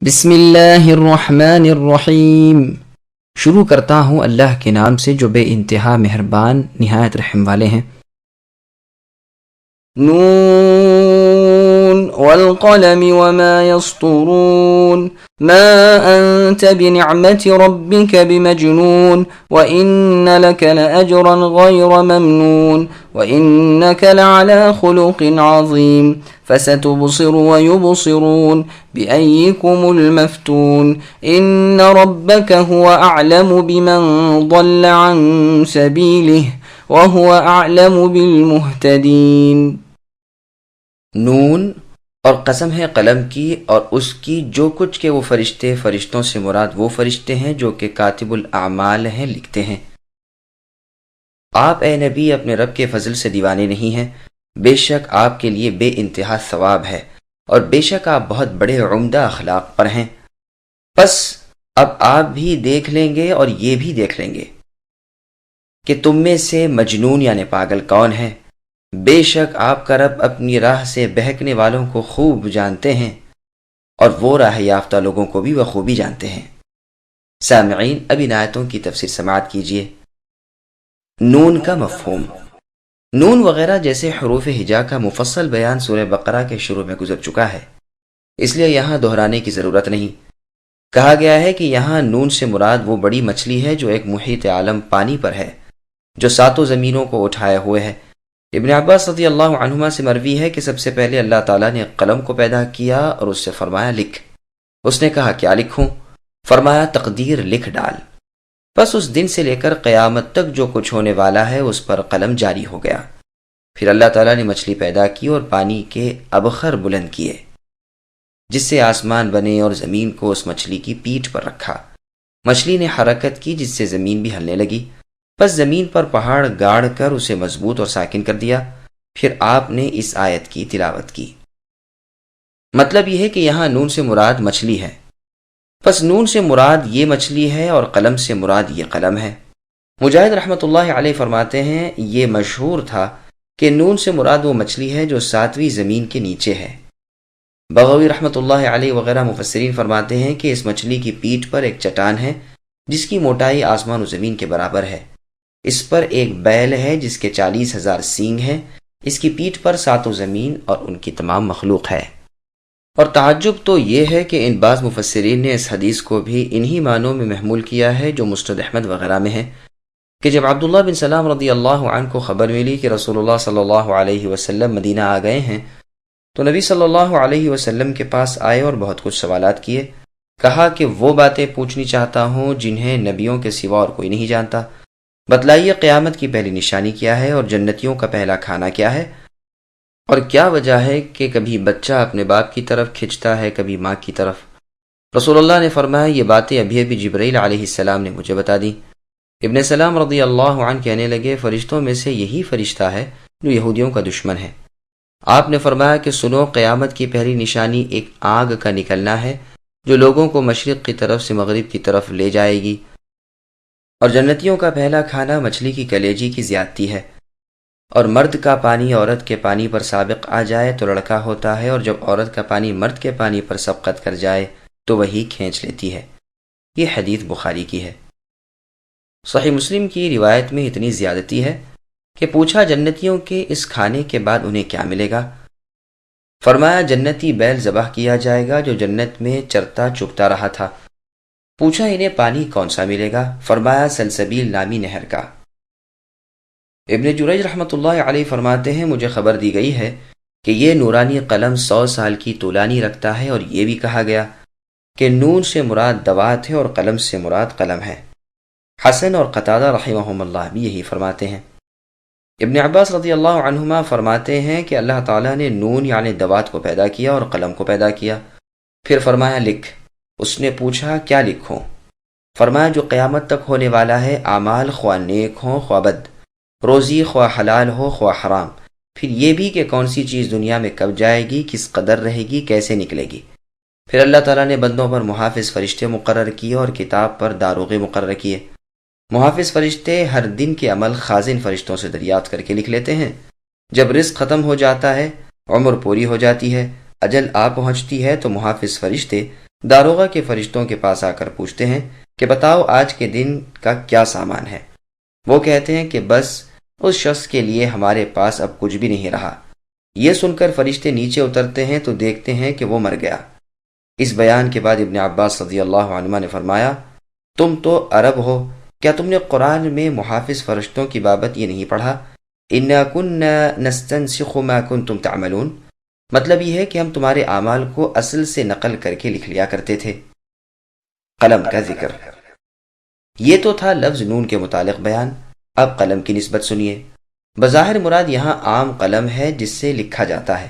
بسم اللہ الرحمن الرحیم۔ شروع کرتا ہوں اللہ کے نام سے جو بے انتہا مہربان نہایت رحم والے ہیں۔ نون والقلم وما يسطرون ما أنت بنعمة ربك بمجنون وإن لك لأجرا غير ممنون وإنك لعلى خلق عظيم فستبصر ويبصرون بأيكم المفتون إن ربك هو أعلم بمن ضل عن سبيله وهو أعلم بالمهتدين۔ نون اور قسم ہے قلم کی اور اس کی جو کچھ کہ وہ فرشتوں سے مراد وہ فرشتے ہیں جو کہ کاتب الاعمال ہیں، لکھتے ہیں۔ آپ اے نبی اپنے رب کے فضل سے دیوانے نہیں ہیں، بے شک آپ کے لیے بے انتہا ثواب ہے اور بے شک آپ بہت بڑے عمدہ اخلاق پر ہیں۔ پس اب آپ بھی دیکھ لیں گے اور یہ بھی دیکھ لیں گے کہ تم میں سے مجنون یعنی پاگل کون ہے۔ بے شک آپ کا رب اپنی راہ سے بہکنے والوں کو خوب جانتے ہیں اور وہ راہ یافتہ لوگوں کو بھی بخوبی جانتے ہیں۔ سامعین، اب ان آیتوں کی تفسیر سماعت کیجیے۔ نون کا مفہوم۔ نون وغیرہ جیسے حروف ہجا کا مفصل بیان سورہ بقرہ کے شروع میں گزر چکا ہے، اس لیے یہاں دہرانے کی ضرورت نہیں۔ کہا گیا ہے کہ یہاں نون سے مراد وہ بڑی مچھلی ہے جو ایک محیط عالم پانی پر ہے، جو ساتوں زمینوں کو اٹھائے ہوئے ہے۔ ابن عباس رضی اللہ عنہما سے مروی ہے کہ سب سے پہلے اللہ تعالیٰ نے قلم کو پیدا کیا اور اس سے فرمایا لکھ۔ اس نے کہا کیا لکھوں؟ فرمایا تقدیر لکھ ڈال۔ بس اس دن سے لے کر قیامت تک جو کچھ ہونے والا ہے اس پر قلم جاری ہو گیا۔ پھر اللہ تعالیٰ نے مچھلی پیدا کی اور پانی کے ابخر بلند کیے جس سے آسمان بنے اور زمین کو اس مچھلی کی پیٹھ پر رکھا۔ مچھلی نے حرکت کی جس سے زمین بھی ہلنے لگی، بس زمین پر پہاڑ گاڑ کر اسے مضبوط اور ساکن کر دیا۔ پھر آپ نے اس آیت کی تلاوت کی۔ مطلب یہ ہے کہ یہاں نون سے مراد مچھلی ہے، پس نون سے مراد یہ مچھلی ہے اور قلم سے مراد یہ قلم ہے۔ مجاہد رحمۃ اللہ علیہ فرماتے ہیں یہ مشہور تھا کہ نون سے مراد وہ مچھلی ہے جو ساتویں زمین کے نیچے ہے۔ بغوی رحمۃ اللہ علیہ وغیرہ مفسرین فرماتے ہیں کہ اس مچھلی کی پیٹھ پر ایک چٹان ہے جس کی موٹائی آسمان و زمین کے برابر ہے۔ اس پر ایک بیل ہے جس کے 40,000 سینگ ہیں۔ اس کی پیٹھ پر ساتوں زمین اور ان کی تمام مخلوق ہے۔ اور تعجب تو یہ ہے کہ ان بعض مفسرین نے اس حدیث کو بھی انہی معنوں میں محمول کیا ہے جو مسند احمد وغیرہ میں ہے کہ جب عبداللہ بن سلام رضی اللہ عنہ کو خبر ملی کہ رسول اللہ صلی اللہ علیہ وسلم مدینہ آ گئے ہیں تو نبی صلی اللہ علیہ وسلم کے پاس آئے اور بہت کچھ سوالات کیے۔ کہا کہ وہ باتیں پوچھنی چاہتا ہوں جنہیں نبیوں کے سوا اور کوئی نہیں جانتا۔ بتلائیے قیامت کی پہلی نشانی کیا ہے اور جنتیوں کا پہلا کھانا کیا ہے، اور کیا وجہ ہے کہ کبھی بچہ اپنے باپ کی طرف کھنچتا ہے کبھی ماں کی طرف۔ رسول اللہ نے فرمایا یہ باتیں ابھی ابھی جبرائیل علیہ السلام نے مجھے بتا دی۔ ابن سلام رضی اللہ عنہ کہنے لگے فرشتوں میں سے یہی فرشتہ ہے جو یہودیوں کا دشمن ہے۔ آپ نے فرمایا کہ سنو، قیامت کی پہلی نشانی ایک آگ کا نکلنا ہے جو لوگوں کو مشرق کی طرف سے مغرب کی طرف لے جائے گی، اور جنتیوں کا پہلا کھانا مچھلی کی کلیجی کی زیادتی ہے، اور مرد کا پانی عورت کے پانی پر سابق آ جائے تو لڑکا ہوتا ہے، اور جب عورت کا پانی مرد کے پانی پر سبقت کر جائے تو وہی کھینچ لیتی ہے۔ یہ حدیث بخاری کی ہے۔ صحیح مسلم کی روایت میں اتنی زیادتی ہے کہ پوچھا جنتیوں کے اس کھانے کے بعد انہیں کیا ملے گا؟ فرمایا جنتی بیل ذبح کیا جائے گا جو جنت میں چرتا چگتا رہا تھا۔ پوچھا انہیں پانی کون سا ملے گا؟ فرمایا سلسبیل نامی نہر کا۔ ابن جریج رحمۃ اللہ علیہ فرماتے ہیں مجھے خبر دی گئی ہے کہ یہ نورانی قلم 100 سال کی طولانی رکھتا ہے، اور یہ بھی کہا گیا کہ نون سے مراد دوات ہے اور قلم سے مراد قلم ہے۔ حسن اور قتادہ رحمہم اللہ بھی یہی فرماتے ہیں۔ ابن عباس رضی اللہ عنہما فرماتے ہیں کہ اللہ تعالیٰ نے نون یعنی دوات کو پیدا کیا اور قلم کو پیدا کیا، پھر فرمایا لکھ۔ اس نے پوچھا کیا لکھوں؟ فرمایا جو قیامت تک ہونے والا ہے، اعمال خواہ نیک ہوں خواہ بد، روزی خواہ حلال ہو خواہ حرام، پھر یہ بھی کہ کون سی چیز دنیا میں کب جائے گی، کس قدر رہے گی، کیسے نکلے گی۔ پھر اللہ تعالیٰ نے بندوں پر محافظ فرشتے مقرر کیے اور کتاب پر داروغے مقرر کیے۔ محافظ فرشتے ہر دن کے عمل خازن فرشتوں سے دریافت کر کے لکھ لیتے ہیں۔ جب رزق ختم ہو جاتا ہے، عمر پوری ہو جاتی ہے، اجل آ پہنچتی ہے تو محافظ فرشتے داروغہ کے فرشتوں کے پاس آ کر پوچھتے ہیں کہ بتاؤ آج کے دن کا کیا سامان ہے۔ وہ کہتے ہیں کہ بس اس شخص کے لیے ہمارے پاس اب کچھ بھی نہیں رہا۔ یہ سن کر فرشتے نیچے اترتے ہیں تو دیکھتے ہیں کہ وہ مر گیا۔ اس بیان کے بعد ابن عباس رضی اللہ عنہما نے فرمایا، تم تو عرب ہو، کیا تم نے قرآن میں محافظ فرشتوں کی بابت یہ نہیں پڑھا؟ اِنَّا كُنَّا نَسْتَنسِخُ مَا كُنْتُمْ تَعْمَلُونَ، مطلب یہ ہے کہ ہم تمہارے اعمال کو اصل سے نقل کر کے لکھ لیا کرتے تھے۔ قلم کا ذکر۔ یہ تو تھا لفظ نون کے متعلق بیان، اب قلم کی نسبت سنیے۔ بظاہر مراد یہاں عام قلم ہے جس سے لکھا جاتا ہے،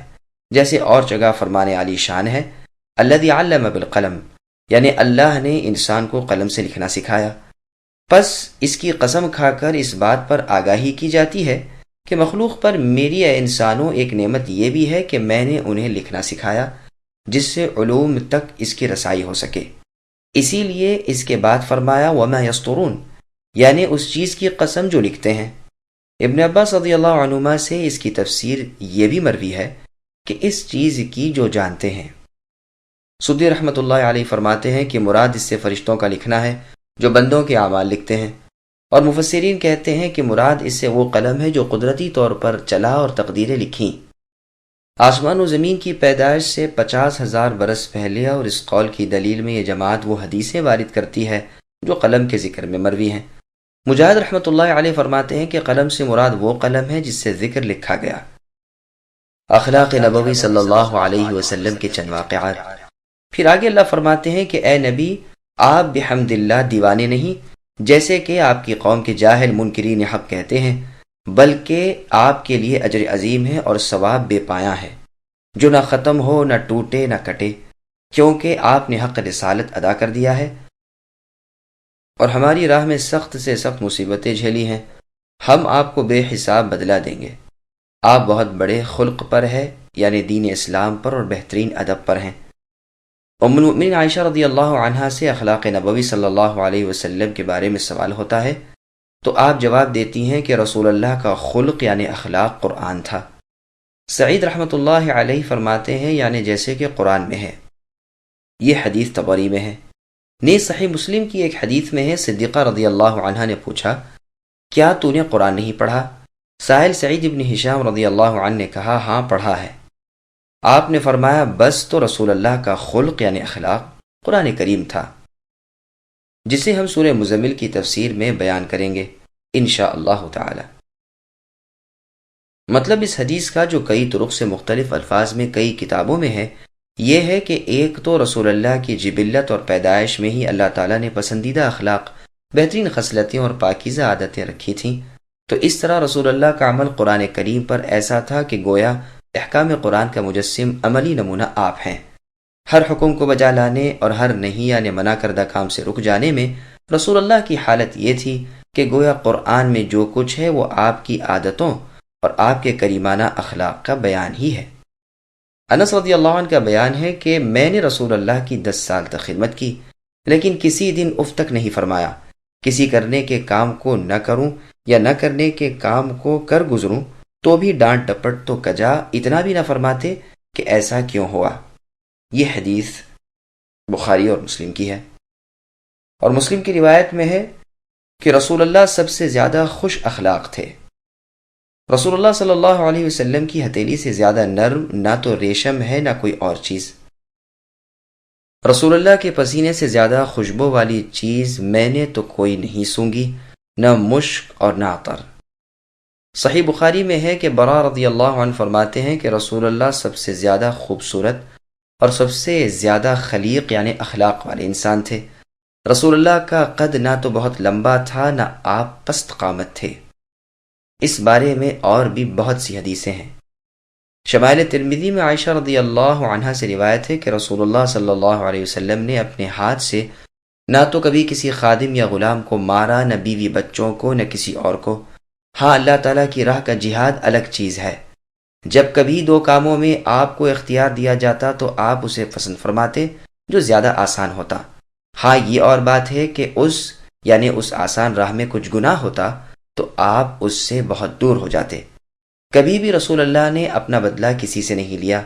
جیسے اور جگہ فرمان عالی شان ہے الذی علم بالقلم، یعنی اللہ نے انسان کو قلم سے لکھنا سکھایا۔ پس اس کی قسم کھا کر اس بات پر آگاہی کی جاتی ہے کہ مخلوق پر میری اے انسانوں ایک نعمت یہ بھی ہے کہ میں نے انہیں لکھنا سکھایا جس سے علوم تک اس کی رسائی ہو سکے۔ اسی لیے اس کے بعد فرمایا وما یسطرون، یعنی اس چیز کی قسم جو لکھتے ہیں۔ ابن عباس رضی اللہ عنہما سے اس کی تفسیر یہ بھی مروی ہے کہ اس چیز کی جو جانتے ہیں۔ سدی رحمۃ اللہ علیہ فرماتے ہیں کہ مراد اس سے فرشتوں کا لکھنا ہے جو بندوں کے اعمال لکھتے ہیں، اور مفسرین کہتے ہیں کہ مراد اس سے وہ قلم ہے جو قدرتی طور پر چلا اور تقدیریں لکھیں۔ آسمان و زمین کی پیدائش سے 50,000 برس پہلے، اور اس قول کی دلیل میں یہ جماعت وہ حدیثیں وارد کرتی ہے جو قلم کے ذکر میں مروی ہیں۔ مجاہد رحمۃ اللہ علیہ فرماتے ہیں کہ قلم سے مراد وہ قلم ہے جس سے ذکر لکھا گیا۔ اخلاق نبوی صلی اللہ علیہ وسلم کے چند واقعات۔ پھر آگے اللہ فرماتے ہیں کہ اے نبی، آپ بحمد اللہ دیوانے نہیں جیسے کہ آپ کی قوم کے جاہل منکرین حق کہتے ہیں، بلکہ آپ کے لیے اجر عظیم ہے اور ثواب بے پایاں ہے جو نہ ختم ہو، نہ ٹوٹے، نہ کٹے، کیونکہ آپ نے حق رسالت ادا کر دیا ہے اور ہماری راہ میں سخت سے سخت مصیبتیں جھیلی ہیں، ہم آپ کو بے حساب بدلہ دیں گے۔ آپ بہت بڑے خلق پر ہے، یعنی دین اسلام پر، اور بہترین ادب پر ہیں۔ ام المؤمنین عائشہ رضی اللہ عنہا سے اخلاق نبوی صلی اللہ علیہ وسلم کے بارے میں سوال ہوتا ہے تو آپ جواب دیتی ہیں کہ رسول اللہ کا خلق یعنی اخلاق قرآن تھا۔ سعید رحمۃ اللہ علیہ فرماتے ہیں یعنی جیسے کہ قرآن میں ہے۔ یہ حدیث طبری میں ہے۔ نیز صحیح مسلم کی ایک حدیث میں ہے، صدیقہ رضی اللہ عنہا نے پوچھا کیا تو نے قرآن نہیں پڑھا؟ سائل سعید ابن ہشام رضی اللہ عنہ نے کہا ہاں پڑھا ہے۔ آپ نے فرمایا بس تو رسول اللہ کا خلق یعنی اخلاق قرآن کریم تھا، جسے ہم سورہ مزمل کی تفسیر میں بیان کریں گے انشاءاللہ تعالی۔ مطلب اس حدیث کا جو کئی طرق سے مختلف الفاظ میں کئی کتابوں میں ہے، یہ ہے کہ ایک تو رسول اللہ کی جبلت اور پیدائش میں ہی اللہ تعالیٰ نے پسندیدہ اخلاق، بہترین خصلتیں اور پاکیزہ عادتیں رکھی تھیں، تو اس طرح رسول اللہ کا عمل قرآن کریم پر ایسا تھا کہ گویا احکام قرآن کا مجسم عملی نمونہ آپ ہیں۔ ہر حکم کو بجا لانے اور ہر نہیں یعنی منع کردہ کام سے رک جانے میں رسول اللہ کی حالت یہ تھی کہ گویا قرآن میں جو کچھ ہے وہ آپ کی عادتوں اور آپ کے کریمانہ اخلاق کا بیان ہی ہے۔ انس رضی اللہ عنہ کا بیان ہے کہ میں نے رسول اللہ کی 10 سال تک خدمت کی، لیکن کسی دن اف تک نہیں فرمایا۔ کسی کرنے کے کام کو نہ کروں یا نہ کرنے کے کام کو کر گزروں تو بھی ڈانٹ ڈپٹ تو کجا اتنا بھی نہ فرماتے کہ ایسا کیوں ہوا۔ یہ حدیث بخاری اور مسلم کی ہے، اور مسلم کی روایت میں ہے کہ رسول اللہ سب سے زیادہ خوش اخلاق تھے۔ رسول اللہ صلی اللہ علیہ وسلم کی ہتھیلی سے زیادہ نرم نہ تو ریشم ہے نہ کوئی اور چیز۔ رسول اللہ کے پسینے سے زیادہ خوشبو والی چیز میں نے تو کوئی نہیں سونگھی، نہ مشک اور نہ عطر۔ صحیح بخاری میں ہے کہ برا رضی اللہ عنہ فرماتے ہیں کہ رسول اللہ سب سے زیادہ خوبصورت اور سب سے زیادہ خلیق یعنی اخلاق والے انسان تھے۔ رسول اللہ کا قد نہ تو بہت لمبا تھا نہ آپ پست قامت تھے۔ اس بارے میں اور بھی بہت سی حدیثیں ہیں۔ شمائل ترمذی میں عائشہ رضی اللہ عنہا سے روایت ہے کہ رسول اللہ صلی اللہ علیہ وسلم نے اپنے ہاتھ سے نہ تو کبھی کسی خادم یا غلام کو مارا، نہ بیوی بچوں کو، نہ کسی اور کو۔ ہاں اللہ تعالیٰ کی راہ کا جہاد الگ چیز ہے۔ جب کبھی 2 کاموں میں آپ کو اختیار دیا جاتا تو آپ اسے پسند فرماتے جو زیادہ آسان ہوتا۔ ہاں یہ اور بات ہے کہ اس آسان راہ میں کچھ گناہ ہوتا تو آپ اس سے بہت دور ہو جاتے۔ کبھی بھی رسول اللہ نے اپنا بدلہ کسی سے نہیں لیا۔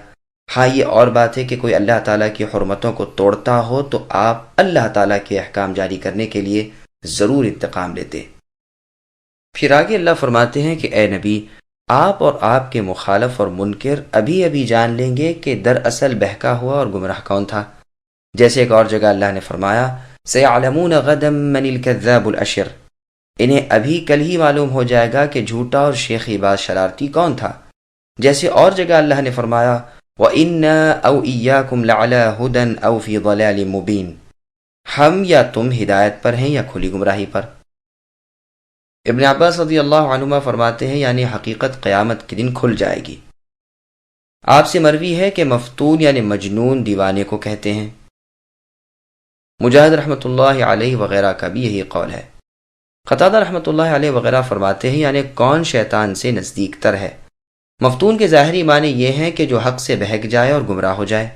ہاں یہ اور بات ہے کہ کوئی اللہ تعالیٰ کی حرمتوں کو توڑتا ہو تو آپ اللہ تعالیٰ کے احکام جاری کرنے کے لیے ضرور انتقام لیتے۔ پھر آگے اللہ فرماتے ہیں کہ اے نبی، آپ اور آپ کے مخالف اور منکر ابھی ابھی جان لیں گے کہ دراصل بہکا ہوا اور گمراہ کون تھا۔ جیسے ایک اور جگہ اللہ نے فرمایا سَيَعْلَمُونَ غَدًا مَنِ الْكَذَّابُ الْأَشِرُ، انہیں ابھی کل ہی معلوم ہو جائے گا کہ جھوٹا اور شیخی باز شرارتی کون تھا۔ جیسے اور جگہ اللہ نے فرمایا وَإِنَّا أَوْ إِيَّاكُمْ لَعَلَىٰ هُدًى أَوْ فِي ضَلَالٍ مُبِينٍ، ہم یا تم ہدایت پر ہیں یا کھلی گمراہی پر۔ ابن عباس رضی اللہ عنہما فرماتے ہیں یعنی حقیقت قیامت کے دن کھل جائے گی۔ آپ سے مروی ہے کہ مفتون یعنی مجنون دیوانے کو کہتے ہیں۔ مجاہد رحمۃ اللہ علیہ وغیرہ کا بھی یہی قول ہے۔ قتادہ رحمۃ اللہ علیہ وغیرہ فرماتے ہیں یعنی کون شیطان سے نزدیک تر ہے۔ مفتون کے ظاہری معنی یہ ہیں کہ جو حق سے بہک جائے اور گمراہ ہو جائے۔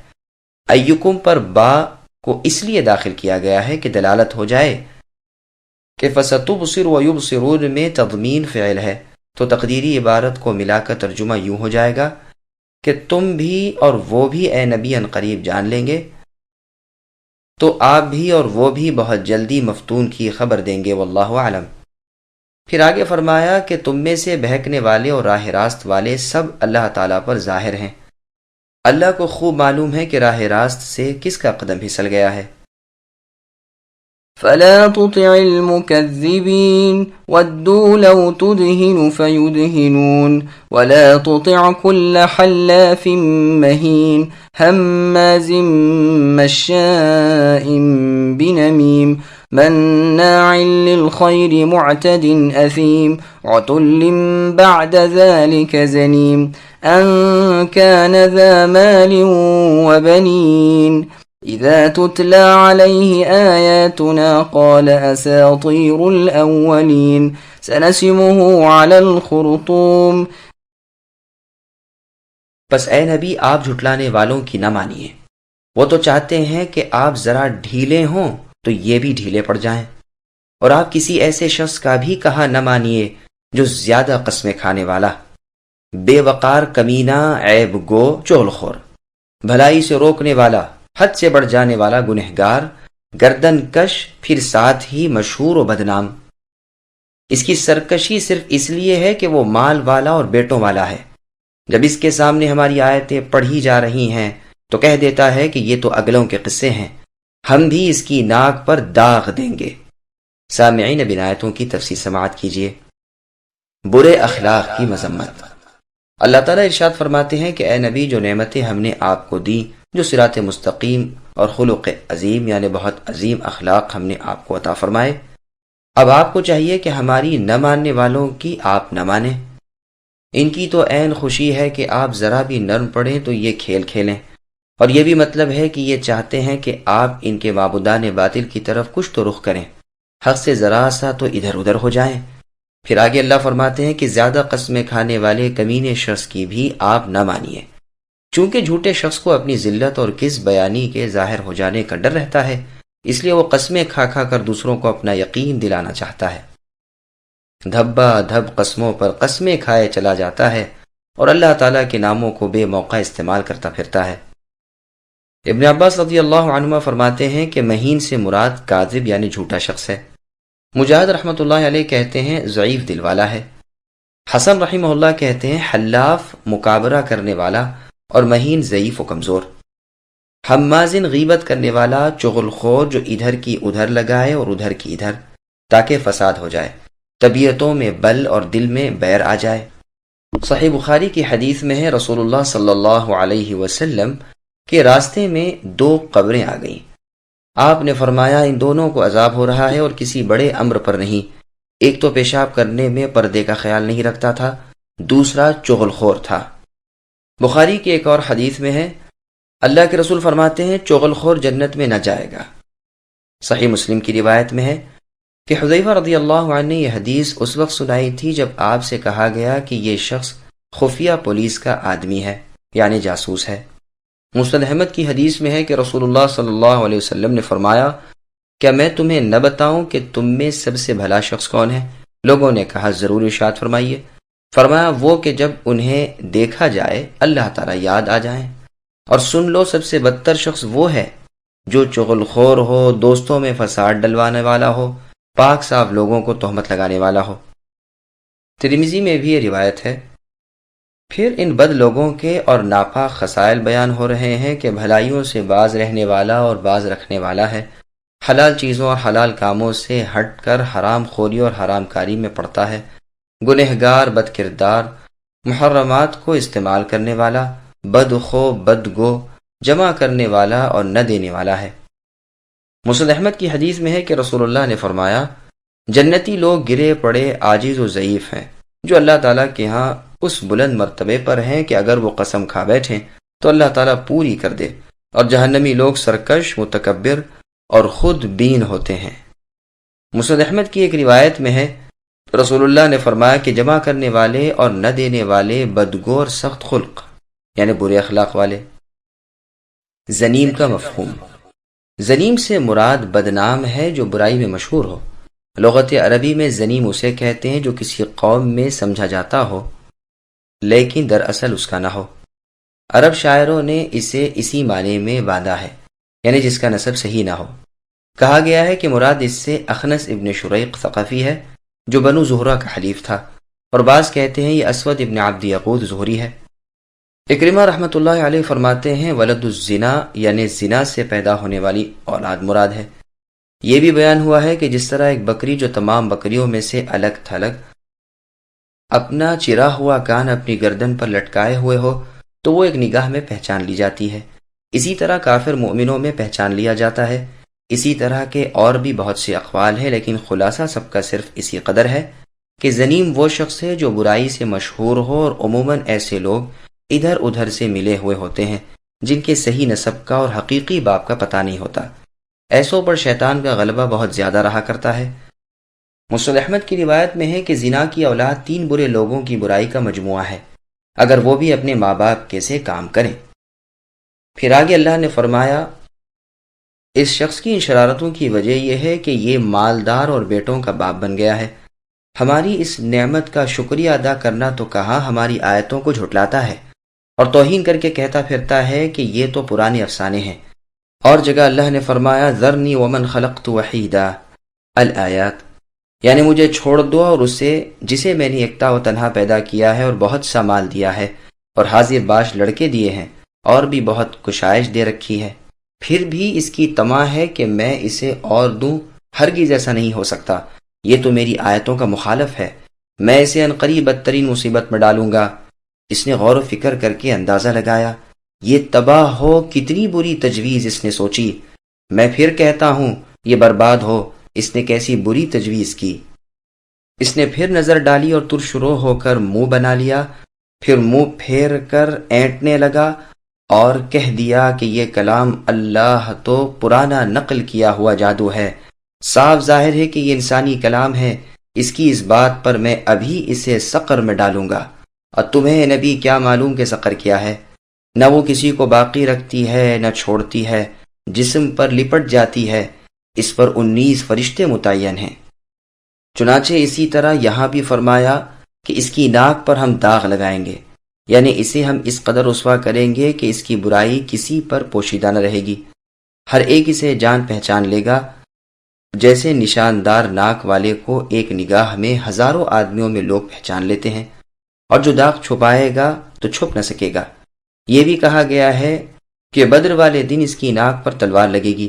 ایکم پر با کو اس لیے داخل کیا گیا ہے کہ دلالت ہو جائے کہ فَسَتُبْصِرُ وَيُبْصِرُونَ میں تضمین فعل ہے، تو تقدیری عبارت کو ملا کر ترجمہ یوں ہو جائے گا کہ تم بھی اور وہ بھی اے نبی ان قریب جان لیں گے، تو آپ بھی اور وہ بھی بہت جلدی مفتون کی خبر دیں گے، واللہ اعلم۔ پھر آگے فرمایا کہ تم میں سے بہکنے والے اور راہ راست والے سب اللہ تعالیٰ پر ظاہر ہیں۔ اللہ کو خوب معلوم ہے کہ راہ راست سے کس کا قدم پھسل گیا ہے۔ فلا تطع المكذبين ودوا لو تدهن فيدهنون ولا تطع كل حلاف مهين هماز مشاء بنميم مناع للخير معتد أثيم عتل بعد ذلك زنيم أن كان ذا مال وبنين إذا تتلى عليه آياتنا قال أساطير الأولين سنسمه على الخرطوم۔ بس اے نبی آپ جھٹلانے والوں کی نہ مانیے، وہ تو چاہتے ہیں کہ آپ ذرا ڈھیلے ہوں تو یہ بھی ڈھیلے پڑ جائیں، اور آپ کسی ایسے شخص کا بھی کہا نہ مانیے جو زیادہ قسمیں کھانے والا، بے وقار، کمینہ، عیب گو، چغل خور، بھلائی سے روکنے والا، حد سے بڑھ جانے والا، گنہگار، گردن کش، پھر ساتھ ہی مشہور و بدنام۔ اس کی سرکشی صرف اس لیے ہے کہ وہ مال والا اور بیٹوں والا ہے۔ جب اس کے سامنے ہماری آیتیں پڑھی جا رہی ہیں تو کہہ دیتا ہے کہ یہ تو اگلوں کے قصے ہیں، ہم بھی اس کی ناک پر داغ دیں گے۔ سامعین اب آیتوں کی تفسیر سماعت کیجیے۔ برے اخلاق کی مذمت۔ اللہ تعالیٰ ارشاد فرماتے ہیں کہ اے نبی، جو نعمتیں ہم نے آپ کو دی، جو صراط مستقیم اور خلق عظیم یعنی بہت عظیم اخلاق ہم نے آپ کو عطا فرمائے، اب آپ کو چاہیے کہ ہماری نہ ماننے والوں کی آپ نہ مانیں۔ ان کی تو عین خوشی ہے کہ آپ ذرا بھی نرم پڑیں تو یہ کھیل کھیلیں، اور یہ بھی مطلب ہے کہ یہ چاہتے ہیں کہ آپ ان کے معبودان باطل کی طرف کچھ تو رخ کریں، حق سے ذرا سا تو ادھر ادھر ہو جائیں۔ پھر آگے اللہ فرماتے ہیں کہ زیادہ قسمیں کھانے والے کمینے شخص کی بھی آپ نہ مانیے، چونکہ جھوٹے شخص کو اپنی ذلت اور کذب بیانی کے ظاہر ہو جانے کا ڈر رہتا ہے، اس لیے وہ قسمیں کھا کھا کر دوسروں کو اپنا یقین دلانا چاہتا ہے۔ دھبا دھب قسموں پر قسمیں کھائے چلا جاتا ہے اور اللہ تعالیٰ کے ناموں کو بے موقع استعمال کرتا پھرتا ہے۔ ابن عباس رضی اللہ عنہما فرماتے ہیں کہ مہین سے مراد کاذب یعنی جھوٹا شخص ہے۔ مجاہد رحمۃ اللہ علیہ کہتے ہیں ضعیف دل والا ہے۔ حسن رحمہ اللہ کہتے ہیں حلاف مکابرہ کرنے والا، اور مہین ضعیف و کمزور۔ حمازن غیبت کرنے والا، چغل خور جو ادھر کی ادھر لگائے اور ادھر کی ادھر، تاکہ فساد ہو جائے، طبیعتوں میں بل اور دل میں بیر آ جائے۔ صحیح بخاری کی حدیث میں ہے رسول اللہ صلی اللہ علیہ وسلم کے راستے میں 2 قبریں آ گئیں۔ آپ نے فرمایا ان دونوں کو عذاب ہو رہا ہے اور کسی بڑے امر پر نہیں۔ ایک تو پیشاب کرنے میں پردے کا خیال نہیں رکھتا تھا، دوسرا چغل خور تھا۔ بخاری کی ایک اور حدیث میں ہے اللہ کے رسول فرماتے ہیں چغل خور جنت میں نہ جائے گا۔ صحیح مسلم کی روایت میں ہے کہ حذیفہ رضی اللہ عنہ نے یہ حدیث اس وقت سنائی تھی جب آپ سے کہا گیا کہ یہ شخص خفیہ پولیس کا آدمی ہے، یعنی جاسوس ہے۔ مسند احمد کی حدیث میں ہے کہ رسول اللہ صلی اللہ علیہ وسلم نے فرمایا کیا میں تمہیں نہ بتاؤں کہ تم میں سب سے بھلا شخص کون ہے؟ لوگوں نے کہا ضرور ارشاد فرمائیے۔ فرمایا وہ کہ جب انہیں دیکھا جائے اللہ تعالیٰ یاد آ جائیں، اور سن لو سب سے بدتر شخص وہ ہے جو چغل خور ہو، دوستوں میں فساد ڈلوانے والا ہو، پاک صاف لوگوں کو تہمت لگانے والا ہو۔ ترمذی میں بھی یہ روایت ہے۔ پھر ان بد لوگوں کے اور ناپاک خصائل بیان ہو رہے ہیں کہ بھلائیوں سے باز رہنے والا اور باز رکھنے والا ہے، حلال چیزوں اور حلال کاموں سے ہٹ کر حرام خوری اور حرام کاری میں پڑتا ہے، گنہگار، بد کردار، محرمات کو استعمال کرنے والا، بد خو، بد گو، جمع کرنے والا اور نہ دینے والا ہے۔ مسند احمد کی حدیث میں ہے کہ رسول اللہ نے فرمایا، جنتی لوگ گرے پڑے، عاجز و ضعیف ہیں، جو اللہ تعالیٰ کے ہاں اس بلند مرتبے پر ہیں کہ اگر وہ قسم کھا بیٹھیں تو اللہ تعالیٰ پوری کر دے، اور جہنمی لوگ سرکش، متکبر اور خود بین ہوتے ہیں۔ مسند احمد کی ایک روایت میں ہے، رسول اللہ نے فرمایا کہ جمع کرنے والے اور نہ دینے والے، بدگو اور سخت خلق یعنی برے اخلاق والے۔ زنیم کا مفہوم۔ زنیم سے مراد بدنام ہے جو برائی میں مشہور ہو۔ لغت عربی میں زنیم اسے کہتے ہیں جو کسی قوم میں سمجھا جاتا ہو لیکن دراصل اس کا نہ ہو۔ عرب شاعروں نے اسے اسی معنی میں باندھا ہے، یعنی جس کا نسب صحیح نہ ہو۔ کہا گیا ہے کہ مراد اس سے اخنس ابن شریق ثقفی ہے جو بنو زہرہ کا حلیف تھا، اور بعض کہتے ہیں یہ اسود ابن عبد یقود زہری ہے۔ اکرمہ رحمۃ اللہ علیہ فرماتے ہیں ولد الزنا یعنی زنا سے پیدا ہونے والی اولاد مراد ہے۔ یہ بھی بیان ہوا ہے کہ جس طرح ایک بکری جو تمام بکریوں میں سے الگ تھلگ اپنا چرا ہوا کان اپنی گردن پر لٹکائے ہوئے ہو تو وہ ایک نگاہ میں پہچان لی جاتی ہے، اسی طرح کافر مومنوں میں پہچان لیا جاتا ہے۔ اسی طرح کے اور بھی بہت سے اقوال ہیں، لیکن خلاصہ سب کا صرف اسی قدر ہے کہ زنیم وہ شخص ہے جو برائی سے مشہور ہو، اور عموماً ایسے لوگ ادھر ادھر سے ملے ہوئے ہوتے ہیں جن کے صحیح نسب کا اور حقیقی باپ کا پتہ نہیں ہوتا۔ ایسوں پر شیطان کا غلبہ بہت زیادہ رہا کرتا ہے۔ مسند احمد کی روایت میں ہے کہ زنا کی اولاد 3 برے لوگوں کی برائی کا مجموعہ ہے اگر وہ بھی اپنے ماں باپ کے سے کام کریں۔ پھر آگے اللہ نے فرمایا، اس شخص کی ان شرارتوں کی وجہ یہ ہے کہ یہ مالدار اور بیٹوں کا باپ بن گیا ہے۔ ہماری اس نعمت کا شکریہ ادا کرنا تو کہاں ہماری آیتوں کو جھٹلاتا ہے اور توہین کر کے کہتا پھرتا ہے کہ یہ تو پرانے افسانے ہیں۔ اور جگہ اللہ نے فرمایا، ذرنی ومن خلقت وحیدا الآیات، یعنی مجھے چھوڑ دو اور اسے جسے میں نے یکتا و تنہا پیدا کیا ہے اور بہت سا مال دیا ہے اور حاضر باش لڑکے دیے ہیں اور بھی بہت کشائش دے رکھی ہے، پھر بھی اس کی طمع ہے کہ میں اسے اور دوں، ہرگز ایسا نہیں ہو سکتا، یہ تو میری آیتوں کا مخالف ہے، میں اسے عنقریب بدترین مصیبت میں ڈالوں گا۔ اس نے غور و فکر کر کے اندازہ لگایا، یہ تباہ ہو، کتنی بری تجویز اس نے سوچی، میں پھر کہتا ہوں یہ برباد ہو، اس نے کیسی بری تجویز کی۔ اس نے پھر نظر ڈالی اور ترشرو ہو کر منہ بنا لیا، پھر منہ پھیر کر اینٹنے لگا اور کہہ دیا کہ یہ کلام اللہ تو پرانا نقل کیا ہوا جادو ہے، صاف ظاہر ہے کہ یہ انسانی کلام ہے، اس کی اس بات پر میں ابھی اسے سقر میں ڈالوں گا، اور تمہیں نبی کیا معلوم کہ سقر کیا ہے؟ نہ وہ کسی کو باقی رکھتی ہے نہ چھوڑتی ہے، جسم پر لپٹ جاتی ہے، اس پر 19 فرشتے متعین ہیں۔ چنانچہ اسی طرح یہاں بھی فرمایا کہ اس کی ناک پر ہم داغ لگائیں گے، یعنی اسے ہم اس قدر رسوا کریں گے کہ اس کی برائی کسی پر پوشیدہ نہ رہے گی، ہر ایک اسے جان پہچان لے گا، جیسے نشاندار ناک والے کو ایک نگاہ میں ہزاروں آدمیوں میں لوگ پہچان لیتے ہیں، اور جو داغ چھپائے گا تو چھپ نہ سکے گا۔ یہ بھی کہا گیا ہے کہ بدر والے دن اس کی ناک پر تلوار لگے گی،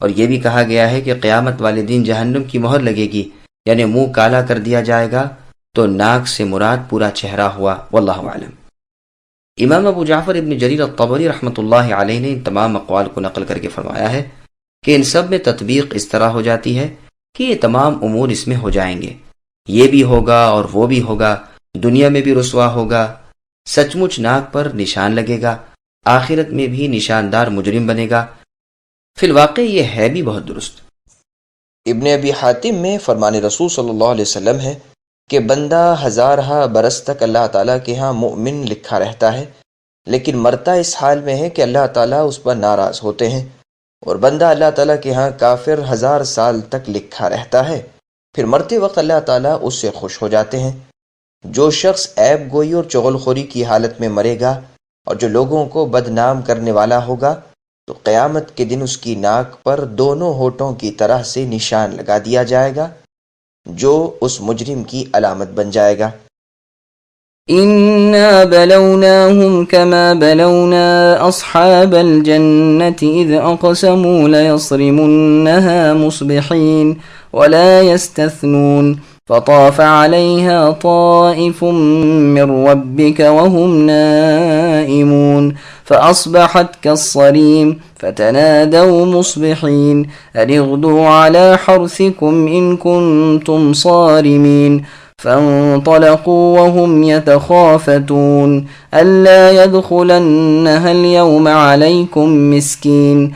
اور یہ بھی کہا گیا ہے کہ قیامت والے دن جہنم کی مہر لگے گی، یعنی منہ کالا کر دیا جائے گا، تو ناک سے مراد پورا چہرہ ہوا، واللہ اعلم۔ امام ابو جعفر ابن جریر الطبری رحمۃ اللہ علیہ نے ان تمام اقوال کو نقل کر کے فرمایا ہے کہ ان سب میں تطبیق اس طرح ہو جاتی ہے کہ یہ تمام امور اس میں ہو جائیں گے، یہ بھی ہوگا اور وہ بھی ہوگا، دنیا میں بھی رسوا ہوگا، سچ مچ ناک پر نشان لگے گا، آخرت میں بھی نشاندار مجرم بنے گا۔ فی الواقع یہ ہے بھی بہت درست۔ ابن ابی حاتم میں فرمان رسول صلی اللہ علیہ وسلم ہے کہ بندہ ہزارہ برس تک اللہ تعالیٰ کے ہاں مؤمن لکھا رہتا ہے، لیکن مرتا اس حال میں ہے کہ اللہ تعالیٰ اس پر ناراض ہوتے ہیں، اور بندہ اللہ تعالیٰ کے ہاں کافر 1000 سال تک لکھا رہتا ہے، پھر مرتے وقت اللہ تعالیٰ اس سے خوش ہو جاتے ہیں۔ جو شخص عیب گوئی اور چغل خوری کی حالت میں مرے گا اور جو لوگوں کو بدنام کرنے والا ہوگا تو قیامت کے دن اس کی ناک پر دونوں ہونٹوں کی طرح سے نشان لگا دیا جائے گا جو اس مجرم کی علامت بن جائے گا۔ إنا بلوناهم كما بلونا أصحاب الجنة إذ أقسموا ليصرمنها مصبحين ولا يستثنون فطاف عليها طائف من ربك وهم نائمون فأصبحت كالصريم فتنادوا مصبحين أن اغدوا على حرثكم إن كنتم صارمين فانطلقوا وهم يتخافتون ألا يدخلنها اليوم عليكم مسكين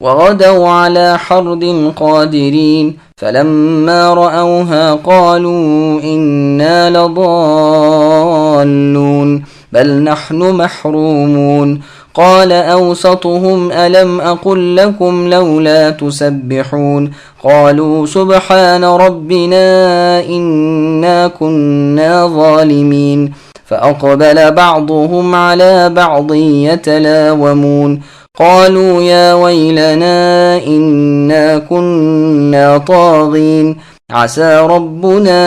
وغدوا على حرد قادرين فلما رأوها قالوا إنا لضالون بل نحن محرومون قال أوسطهم ألم أقل لكم لولا تسبحون قالوا سبحان ربنا إنا كنا ظالمين فأقبل بعضهم على بعض يتلاومون قالوا يا ويلنا إنا كنا طاغين عسى ربنا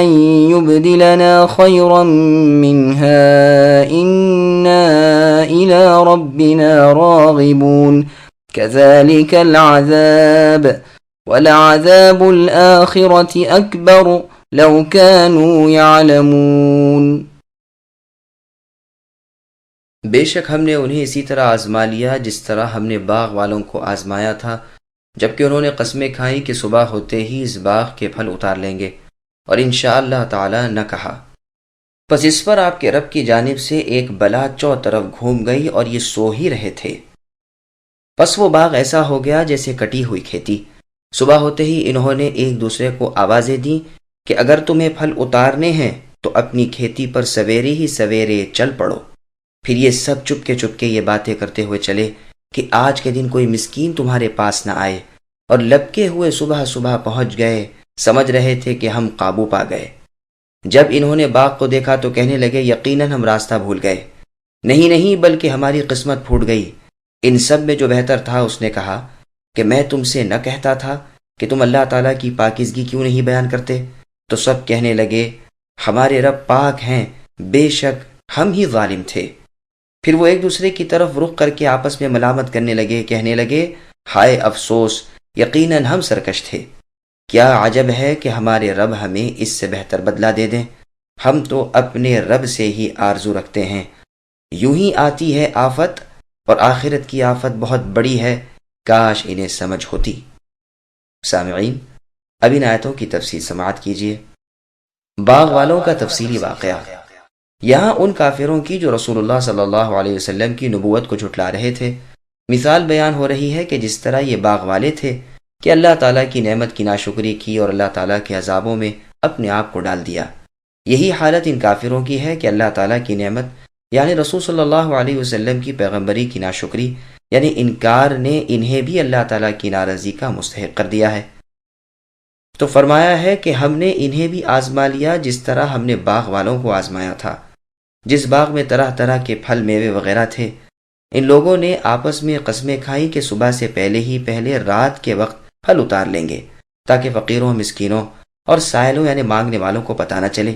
أن يبدلنا خيرا منها إنا إلى ربنا راغبون كذلك العذاب ولعذاب الآخرة أكبر لو كانوا يعلمون۔ بے شک ہم نے انہیں اسی طرح آزما لیا جس طرح ہم نے باغ والوں کو آزمایا تھا، جبکہ انہوں نے قسمیں کھائیں کہ صبح ہوتے ہی اس باغ کے پھل اتار لیں گے، اور انشاءاللہ تعالی نہ کہا۔ پس اس پر آپ کے رب کی جانب سے ایک بلا چوطرف گھوم گئی اور یہ سو ہی رہے تھے۔ پس وہ باغ ایسا ہو گیا جیسے کٹی ہوئی کھیتی۔ صبح ہوتے ہی انہوں نے ایک دوسرے کو آوازیں دیں کہ اگر تمہیں پھل اتارنے ہیں تو اپنی کھیتی پر سویرے ہی سویرے چل پڑو۔ پھر یہ سب چپکے یہ باتیں کرتے ہوئے چلے کہ آج کے دن کوئی مسکین تمہارے پاس نہ آئے، اور لپکے ہوئے صبح پہنچ گئے، سمجھ رہے تھے کہ ہم قابو پا گئے۔ جب انہوں نے باغ کو دیکھا تو کہنے لگے یقیناً ہم راستہ بھول گئے، نہیں بلکہ ہماری قسمت پھوٹ گئی۔ ان سب میں جو بہتر تھا اس نے کہا کہ میں تم سے نہ کہتا تھا کہ تم اللہ تعالیٰ کی پاکیزگی کیوں نہیں بیان کرتے؟ تو سب کہنے لگے ہمارے رب پاک ہیں، بے شک ہم ہی ظالم تھے۔ پھر وہ ایک دوسرے کی طرف رخ کر کے آپس میں ملامت کرنے لگے، کہنے لگے ہائے افسوس، یقیناً ہم سرکش تھے۔ کیا عجب ہے کہ ہمارے رب ہمیں اس سے بہتر بدلہ دے دیں، ہم تو اپنے رب سے ہی آرزو رکھتے ہیں۔ یوں ہی آتی ہے آفت، اور آخرت کی آفت بہت بڑی ہے، کاش انہیں سمجھ ہوتی۔ سامعین، اب ان آیتوں کی تفصیل سماعت کیجیے۔ باغ والوں کا تفصیلی واقعہ۔ یہاں ان کافروں کی جو رسول اللہ صلی اللہ علیہ وسلم کی نبوت کو جھٹلا رہے تھے مثال بیان ہو رہی ہے کہ جس طرح یہ باغ والے تھے کہ اللہ تعالیٰ کی نعمت کی ناشکری کی اور اللہ تعالیٰ کے عذابوں میں اپنے آپ کو ڈال دیا، یہی حالت ان کافروں کی ہے کہ اللہ تعالیٰ کی نعمت یعنی رسول صلی اللہ علیہ وسلم کی پیغمبری کی ناشکری یعنی انکار نے انہیں بھی اللہ تعالیٰ کی ناراضی کا مستحق کر دیا ہے۔ تو فرمایا ہے کہ ہم نے انہیں بھی آزما لیا جس طرح ہم نے باغ والوں کو آزمایا تھا۔ جس باغ میں طرح طرح کے پھل میوے وغیرہ تھے، ان لوگوں نے آپس میں قسمیں کھائیں کہ صبح سے پہلے رات کے وقت پھل اتار لیں گے تاکہ فقیروں، مسکینوں اور سائلوں یعنی مانگنے والوں کو پتہ نہ چلے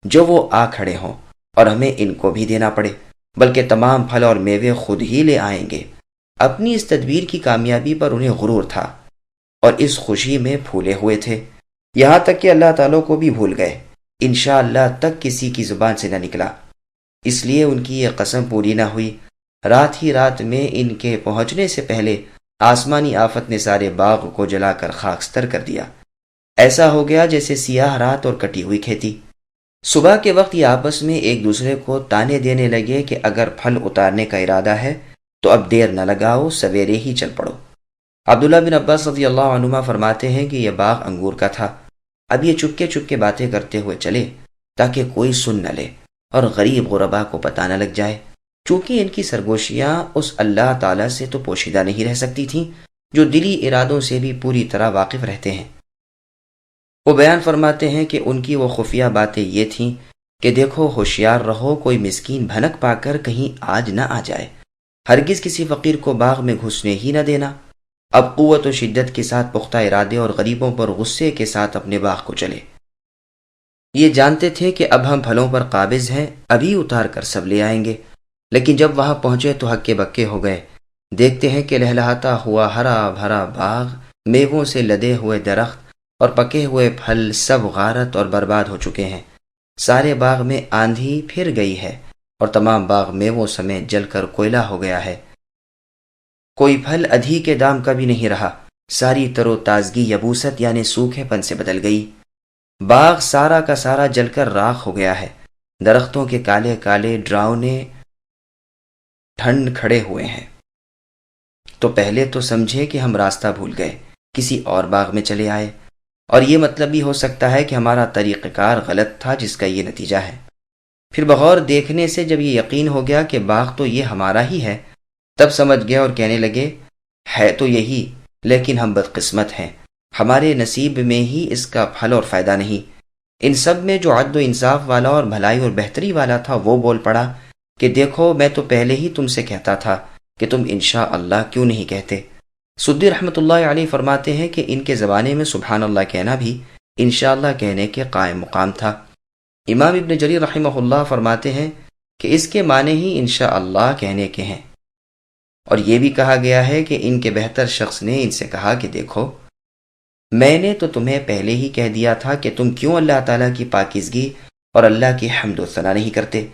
جو وہ آ کھڑے ہوں اور ہمیں ان کو بھی دینا پڑے، بلکہ تمام پھل اور میوے خود ہی لے آئیں گے۔ اپنی اس تدبیر کی کامیابی پر انہیں غرور تھا اور اس خوشی میں پھولے ہوئے تھے، یہاں تک کہ اللہ تعالیٰ کو بھی بھول گئے، انشاءاللہ تک کسی کی زبان سے نہ نکلا۔ اس لیے ان کی یہ قسم پوری نہ ہوئی۔ رات ہی رات میں ان کے پہنچنے سے پہلے آسمانی آفت نے سارے باغ کو جلا کر خاکستر کر دیا، ایسا ہو گیا جیسے سیاہ رات اور کٹی ہوئی کھیتی۔ صبح کے وقت یہ آپس میں ایک دوسرے کو تانے دینے لگے کہ اگر پھل اتارنے کا ارادہ ہے تو اب دیر نہ لگاؤ، سویرے ہی چل پڑو۔ عبداللہ بن عباس رضی اللہ عنہما فرماتے ہیں کہ یہ باغ انگور کا تھا۔ اب یہ چپکے باتیں کرتے ہوئے چلے تاکہ کوئی سن نہ لے اور غریب غربا کو پتہ نہ لگ جائے، چونکہ ان کی سرگوشیاں اس اللہ تعالیٰ سے تو پوشیدہ نہیں رہ سکتی تھیں جو دلی ارادوں سے بھی پوری طرح واقف رہتے ہیں۔ وہ بیان فرماتے ہیں کہ ان کی وہ خفیہ باتیں یہ تھیں کہ دیکھو ہوشیار رہو، کوئی مسکین بھنک پا کر کہیں آج نہ آ جائے، ہرگز کسی فقیر کو باغ میں گھسنے ہی نہ دینا۔ اب قوت و شدت کے ساتھ پختہ ارادے اور غریبوں پر غصے کے ساتھ اپنے باغ کو چلے۔ یہ جانتے تھے کہ اب ہم پھلوں پر قابض ہیں، ابھی اتار کر سب لے آئیں گے، لیکن جب وہاں پہنچے تو ہکے بکے ہو گئے۔ دیکھتے ہیں کہ لہلہاتا ہوا ہرا بھرا باغ، میووں سے لدے ہوئے درخت اور پکے ہوئے پھل سب غارت اور برباد ہو چکے ہیں۔ سارے باغ میں آندھی پھر گئی ہے اور تمام باغ میووں سمیت جل کر کوئلہ ہو گیا ہے۔ کوئی پھل ادھی کے دام کا بھی نہیں رہا، ساری تر و تازگی یبوست یعنی سوکھے پن سے بدل گئی۔ باغ سارا کا سارا جل کر راکھ ہو گیا ہے، درختوں کے کالے کالے ڈراؤنے ٹھنڈ کھڑے ہوئے ہیں۔ تو پہلے تو سمجھے کہ ہم راستہ بھول گئے، کسی اور باغ میں چلے آئے، اور یہ مطلب بھی ہو سکتا ہے کہ ہمارا طریقہ کار غلط تھا جس کا یہ نتیجہ ہے۔ پھر بغور دیکھنے سے جب یہ یقین ہو گیا کہ باغ تو یہ ہمارا ہی ہے، تب سمجھ گیا اور کہنے لگے ہے تو یہی، لیکن ہم بدقسمت ہیں، ہمارے نصیب میں ہی اس کا پھل اور فائدہ نہیں۔ ان سب میں جو عدل و انصاف والا اور بھلائی اور بہتری والا تھا وہ بول پڑا کہ دیکھو میں تو پہلے ہی تم سے کہتا تھا کہ تم انشاءاللہ کیوں نہیں کہتے۔ سدی رحمۃ اللہ علیہ فرماتے ہیں کہ ان کے زمانے میں سبحان اللہ کہنا بھی انشاءاللہ کہنے کے قائم مقام تھا۔ امام ابن جریر رحمہ اللہ فرماتے ہیں کہ اس کے معنی ہی انشاءاللہ کہنے کے ہیں، اور یہ بھی کہا گیا ہے کہ ان کے بہتر شخص نے ان سے کہا کہ دیکھو میں نے تو تمہیں پہلے ہی کہہ دیا تھا کہ تم کیوں اللہ تعالیٰ کی پاکیزگی اور اللہ کی حمد و ثنا نہیں کرتے۔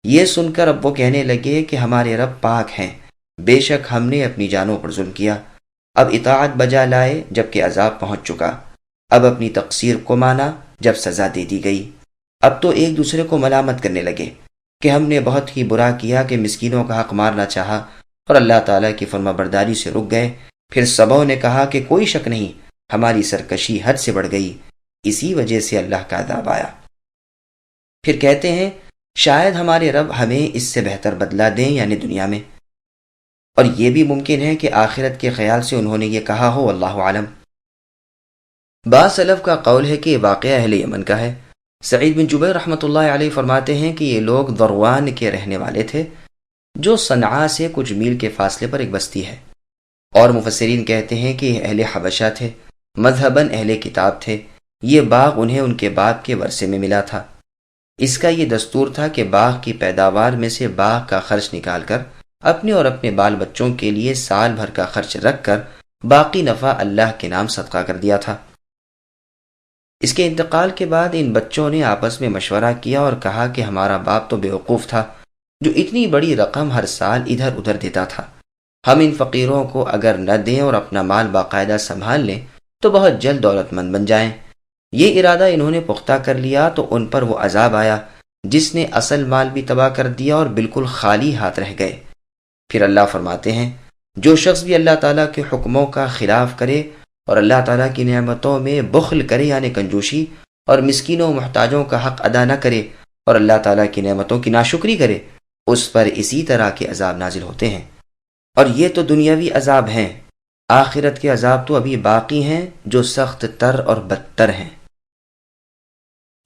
یہ سن کر اب وہ کہنے لگے کہ ہمارے رب پاک ہیں، بے شک ہم نے اپنی جانوں پر ظلم کیا، اب اطاعت بجا لائے جبکہ عذاب پہنچ چکا، اب اپنی تقصیر کو مانا جب سزا دے دی گئی۔ اب تو ایک دوسرے کو ملامت کرنے لگے کہ ہم نے بہت ہی برا کیا کہ مسکینوں کا حق مارنا چاہا اور اللہ تعالیٰ کی فرما برداری سے رک گئے۔ پھر سبوں نے کہا کہ کوئی شک نہیں، ہماری سرکشی حد سے بڑھ گئی، اسی وجہ سے اللہ کا عذاب آیا۔ پھر کہتے ہیں شاید ہمارے رب ہمیں اس سے بہتر بدلہ دیں یعنی دنیا میں، اور یہ بھی ممکن ہے کہ آخرت کے خیال سے انہوں نے یہ کہا ہو، اللہ عالم۔ بعض سلف کا قول ہے کہ یہ واقعہ اہل یمن کا ہے۔ سعید بن جبیر رحمۃ اللہ علیہ فرماتے ہیں کہ یہ لوگ ذروان کے رہنے والے تھے جو صنعاء سے کچھ میل کے فاصلے پر ایک بستی ہے، اور مفسرین کہتے ہیں کہ یہ اہل حبشہ تھے، مذہباً اہل کتاب تھے۔ یہ باغ انہیں ان کے باپ کے ورثے میں ملا تھا۔ اس کا یہ دستور تھا کہ باغ کی پیداوار میں سے باغ کا خرچ نکال کر اپنے اور اپنے بال بچوں کے لیے سال بھر کا خرچ رکھ کر باقی نفع اللہ کے نام صدقہ کر دیا تھا۔ اس کے انتقال کے بعد ان بچوں نے آپس میں مشورہ کیا اور کہا کہ ہمارا باپ تو بیوقوف تھا جو اتنی بڑی رقم ہر سال ادھر ادھر دیتا تھا، ہم ان فقیروں کو اگر نہ دیں اور اپنا مال باقاعدہ سنبھال لیں تو بہت جلد دولت مند بن جائیں۔ یہ ارادہ انہوں نے پختہ کر لیا تو ان پر وہ عذاب آیا جس نے اصل مال بھی تباہ کر دیا اور بالکل خالی ہاتھ رہ گئے۔ پھر اللہ فرماتے ہیں جو شخص بھی اللہ تعالیٰ کے حکموں کا خلاف کرے اور اللہ تعالیٰ کی نعمتوں میں بخل کرے یعنی کنجوشی، اور مسکینوں و محتاجوں کا حق ادا نہ کرے اور اللہ تعالیٰ کی نعمتوں کی ناشکری کرے، اس پر اسی طرح کے عذاب نازل ہوتے ہیں۔ اور یہ تو دنیاوی عذاب ہیں، آخرت کے عذاب تو ابھی باقی ہیں جو سخت تر اور بدتر ہیں۔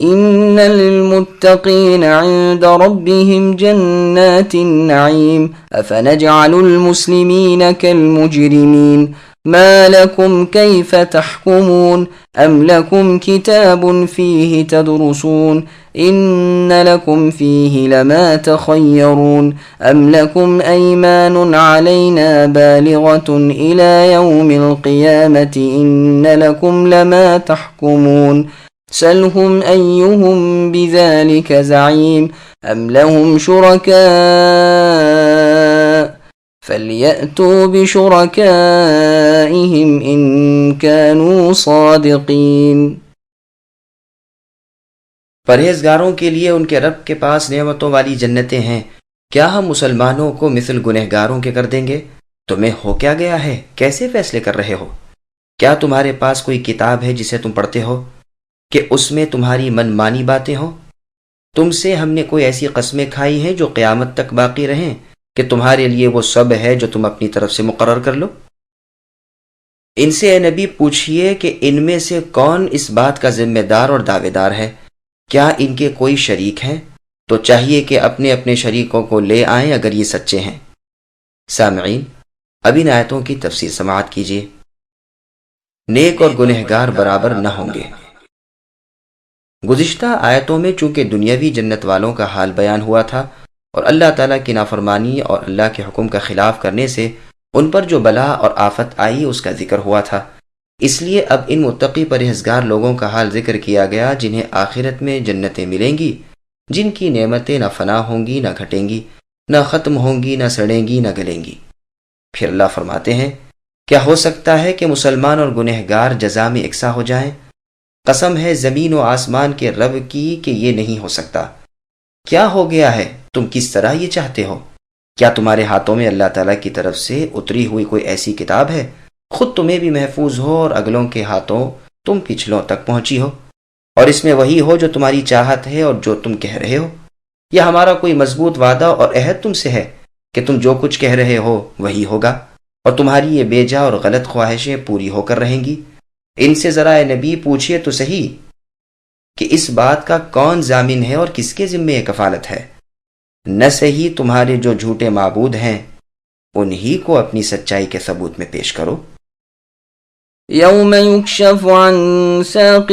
إن للمتقين عند ربهم جنات النعيم أفنجعل المسلمين كالمجرمين ما لكم كيف تحكمون أم لكم كتاب فيه تدرسون إن لكم فيه لما تخيرون أم لكم أيمان علينا بالغة إلى يوم القيامة إن لكم لما تحكمون سلهم أيهم بذلك زعيم أم لهم شركاء فليأتوا بشركائهم إن كانوا صادقين۔ پرہیزگاروں کے لیے ان کے رب کے پاس نعمتوں والی جنتیں ہیں، کیا ہم مسلمانوں کو مثل گنہگاروں کے کر دیں گے؟ تمہیں ہو کیا گیا ہے؟ کیسے فیصلے کر رہے ہو؟ کیا تمہارے پاس کوئی کتاب ہے جسے تم پڑھتے ہو کہ اس میں تمہاری من مانی باتیں ہوں؟ تم سے ہم نے کوئی ایسی قسمیں کھائی ہیں جو قیامت تک باقی رہیں کہ تمہارے لیے وہ سب ہے جو تم اپنی طرف سے مقرر کر لو؟ ان سے اے نبی پوچھئے کہ ان میں سے کون اس بات کا ذمہ دار اور دعوے دار ہے کیا ان کے کوئی شریک ہیں؟ تو چاہیے کہ اپنے اپنے شریکوں کو لے آئیں اگر یہ سچے ہیں۔ سامعین، اب ان آیتوں کی تفسیر سماعت کیجیے۔ نیک اور گنہگار برابر نہ ہوں گے۔ گزشتہ آیتوں میں چونکہ دنیاوی جنت والوں کا حال بیان ہوا تھا اور اللہ تعالیٰ کی نافرمانی اور اللہ کے حکم کا خلاف کرنے سے ان پر جو بلا اور آفت آئی اس کا ذکر ہوا تھا، اس لیے اب ان متقی پرہیزگار لوگوں کا حال ذکر کیا گیا جنہیں آخرت میں جنتیں ملیں گی، جن کی نعمتیں نہ فنا ہوں گی، نہ گھٹیں گی، نہ ختم ہوں گی، نہ سڑیں گی، نہ گلیں گی۔ پھر اللہ فرماتے ہیں، کیا ہو سکتا ہے کہ مسلمان اور گنہگار جزا میں یکساں ہو جائیں؟ قسم ہے زمین و آسمان کے رب کی کہ یہ نہیں ہو سکتا۔ کیا ہو گیا ہے، تم کس طرح یہ چاہتے ہو؟ کیا تمہارے ہاتھوں میں اللہ تعالیٰ کی طرف سے اتری ہوئی کوئی ایسی کتاب ہے، خود تمہیں بھی محفوظ ہو اور اگلوں کے ہاتھوں تم پچھلوں تک پہنچی ہو، اور اس میں وہی ہو جو تمہاری چاہت ہے اور جو تم کہہ رہے ہو؟ یا ہمارا کوئی مضبوط وعدہ اور عہد تم سے ہے کہ تم جو کچھ کہہ رہے ہو وہی ہوگا، اور تمہاری یہ بے جا اور غلط خواہشیں پوری ہو کر رہیں گی؟ ان سے ذرا اے نبی پوچھئے تو صحیح کہ اس بات کا کون ضامن ہے اور کس کے ذمے یہ کفالت ہے؟ نہ صحیح تمہارے جو جھوٹے معبود ہیں انہی کو اپنی سچائی کے ثبوت میں پیش کرو۔ يوم يكشف عن ساق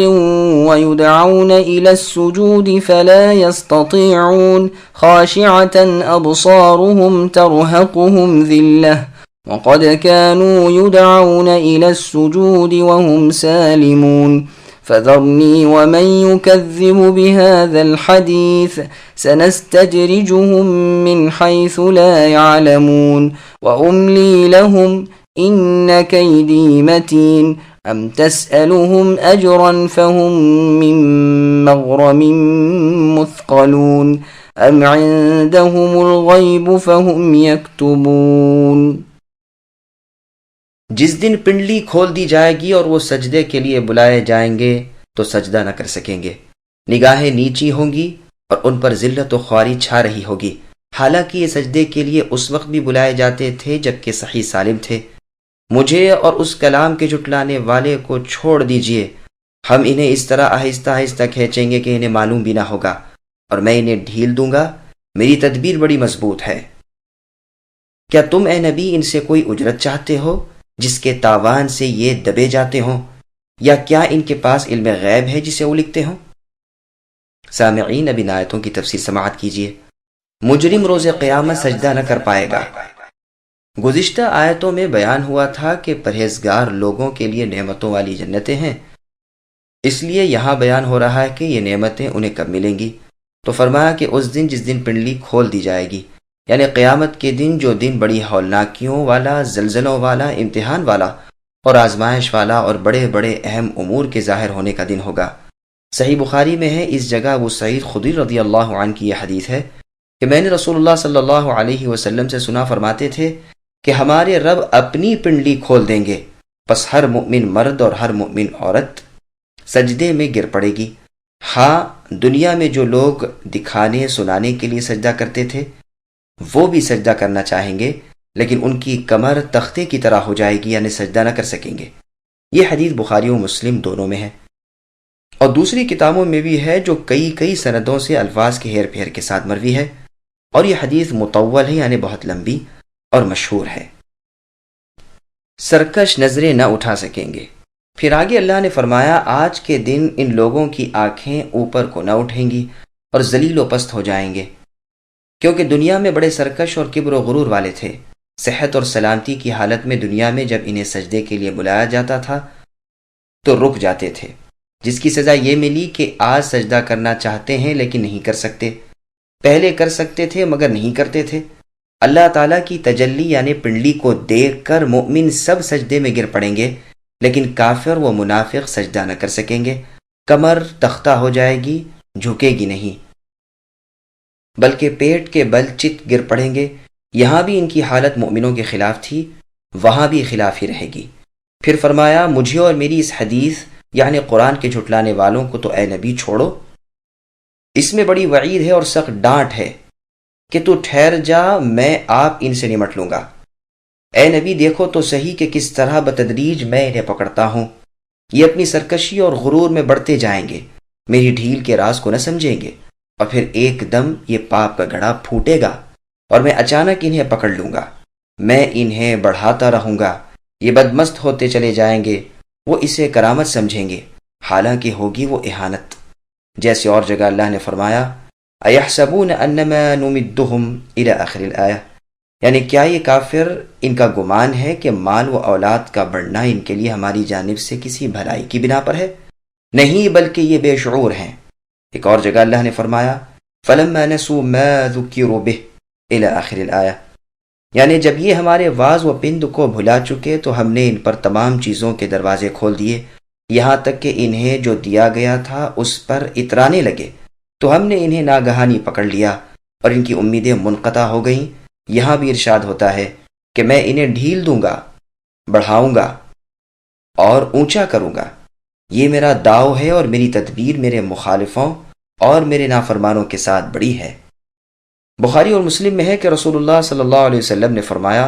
ويدعون إلى السجود فلا يستطيعون خاشعة أبصارهم ترهقهم ذلة وقد كانوا يدعون إلى السجود وهم سالمون فذرني ومن يكذب بهذا الحديث سنستدرجهم من حيث لا يعلمون وأملي لهم إن كيدي متين أم تسألهم أجرا فهم من مغرم مثقلون أم عندهم الغيب فهم يكتبون۔ جس دن پنڈلی کھول دی جائے گی اور وہ سجدے کے لیے بلائے جائیں گے تو سجدہ نہ کر سکیں گے، نگاہیں نیچی ہوں گی اور ان پر ذلت و خواری چھا رہی ہوگی، حالانکہ یہ سجدے کے لیے اس وقت بھی بلائے جاتے تھے جبکہ صحیح سالم تھے۔ مجھے اور اس کلام کے جھٹلانے والے کو چھوڑ دیجئے، ہم انہیں اس طرح آہستہ آہستہ کھینچیں گے کہ انہیں معلوم بھی نہ ہوگا، اور میں انہیں ڈھیل دوں گا، میری تدبیر بڑی مضبوط ہے۔ کیا تم اے نبی ان سے کوئی اجرت چاہتے ہو جس کے تاوان سے یہ دبے جاتے ہوں، یا کیا ان کے پاس علم غیب ہے جسے وہ لکھتے ہوں؟ سامعین، اب ان آیتوں کی تفسیر سماعت کیجیے۔ مجرم روز قیامت سجدہ نہ کر پائے گا۔ گزشتہ آیتوں میں بیان ہوا تھا کہ پرہیزگار لوگوں کے لیے نعمتوں والی جنتیں ہیں، اس لیے یہاں بیان ہو رہا ہے کہ یہ نعمتیں انہیں کب ملیں گی۔ تو فرمایا کہ اس دن جس دن پنڈلی کھول دی جائے گی، یعنی قیامت کے دن، جو دن بڑی ہولناکیوں والا، زلزلوں والا، امتحان والا اور آزمائش والا اور بڑے بڑے اہم امور کے ظاہر ہونے کا دن ہوگا۔ صحیح بخاری میں ہے، اس جگہ ابو سعید خدری رضی اللہ عنہ کی یہ حدیث ہے کہ میں نے رسول اللہ صلی اللہ علیہ وسلم سے سنا، فرماتے تھے کہ ہمارے رب اپنی پنڈلی کھول دیں گے، پس ہر مؤمن مرد اور ہر مؤمن عورت سجدے میں گر پڑے گی۔ ہاں، دنیا میں جو لوگ دکھانے سنانے کے لیے سجدہ کرتے تھے وہ بھی سجدہ کرنا چاہیں گے، لیکن ان کی کمر تختے کی طرح ہو جائے گی، یعنی سجدہ نہ کر سکیں گے۔ یہ حدیث بخاری و مسلم دونوں میں ہے، اور دوسری کتابوں میں بھی ہے جو کئی سندوں سے الفاظ کے ہیر پھیر کے ساتھ مروی ہے، اور یہ حدیث مطول ہے، یعنی بہت لمبی اور مشہور ہے۔ سرکش نظریں نہ اٹھا سکیں گے۔ پھر آگے اللہ نے فرمایا، آج کے دن ان لوگوں کی آنکھیں اوپر کو نہ اٹھیں گی اور ذلیل و پست ہو جائیں گے، کیونکہ دنیا میں بڑے سرکش اور کبر و غرور والے تھے۔ صحت اور سلامتی کی حالت میں دنیا میں جب انہیں سجدے کے لیے بلایا جاتا تھا تو رک جاتے تھے، جس کی سزا یہ ملی کہ آج سجدہ کرنا چاہتے ہیں لیکن نہیں کر سکتے، پہلے کر سکتے تھے مگر نہیں کرتے تھے۔ اللہ تعالیٰ کی تجلی یعنی پنڈلی کو دیکھ کر مومن سب سجدے میں گر پڑیں گے، لیکن کافر و منافق سجدہ نہ کر سکیں گے، کمر تختہ ہو جائے گی، جھکے گی نہیں، بلکہ پیٹ کے بل چت گر پڑیں گے۔ یہاں بھی ان کی حالت مومنوں کے خلاف تھی، وہاں بھی خلاف ہی رہے گی۔ پھر فرمایا، مجھے اور میری اس حدیث یعنی قرآن کے جھٹلانے والوں کو تو اے نبی چھوڑو، اس میں بڑی وعید ہے اور سخت ڈانٹ ہے کہ تو ٹھہر جا، میں آپ ان سے نمٹ لوں گا۔ اے نبی دیکھو تو صحیح کہ کس طرح بتدریج میں انہیں پکڑتا ہوں، یہ اپنی سرکشی اور غرور میں بڑھتے جائیں گے، میری ڈھیل کے راز کو نہ سمجھیں گے، اور پھر ایک دم یہ پاپ کا گڑھا پھوٹے گا اور میں اچانک انہیں پکڑ لوں گا، میں انہیں بڑھاتا رہوں گا، یہ بدمست ہوتے چلے جائیں گے، وہ اسے کرامت سمجھیں گے، حالانکہ ہوگی وہ اہانت۔ جیسے اور جگہ اللہ نے فرمایا اَيَحْسَبُونَ أَنَّمَا نُمِدُّهُمْ إِلَى آخر الآیہ، یعنی کیا یہ کافر ان کا گمان ہے کہ مال و اولاد کا بڑھنا ان کے لیے ہماری جانب سے کسی بھلائی کی بنا پر ہے؟ نہیں، بلکہ یہ بے شعور ہیں۔ ایک اور جگہ اللہ نے فرمایا فَلَمَّا نَسُوا مَا ذُكِّرُوا بِهِ إِلَى آخر الآیہ، یعنی جب یہ ہمارے واعظ و پند کو بھلا چکے تو ہم نے ان پر تمام چیزوں کے دروازے کھول دیے، یہاں تک کہ انہیں جو دیا گیا تھا اس پر اترانے لگے تو ہم نے انہیں ناگہانی پکڑ لیا اور ان کی امیدیں منقطع ہو گئیں۔ یہاں بھی ارشاد ہوتا ہے کہ میں انہیں ڈھیل دوں گا، بڑھاؤں گا اور اونچا کروں گا، یہ میرا داؤ ہے اور میری تدبیر میرے مخالفوں اور میرے نافرمانوں کے ساتھ بڑی ہے۔ بخاری اور مسلم میں ہے کہ رسول اللہ صلی اللہ علیہ وسلم نے فرمایا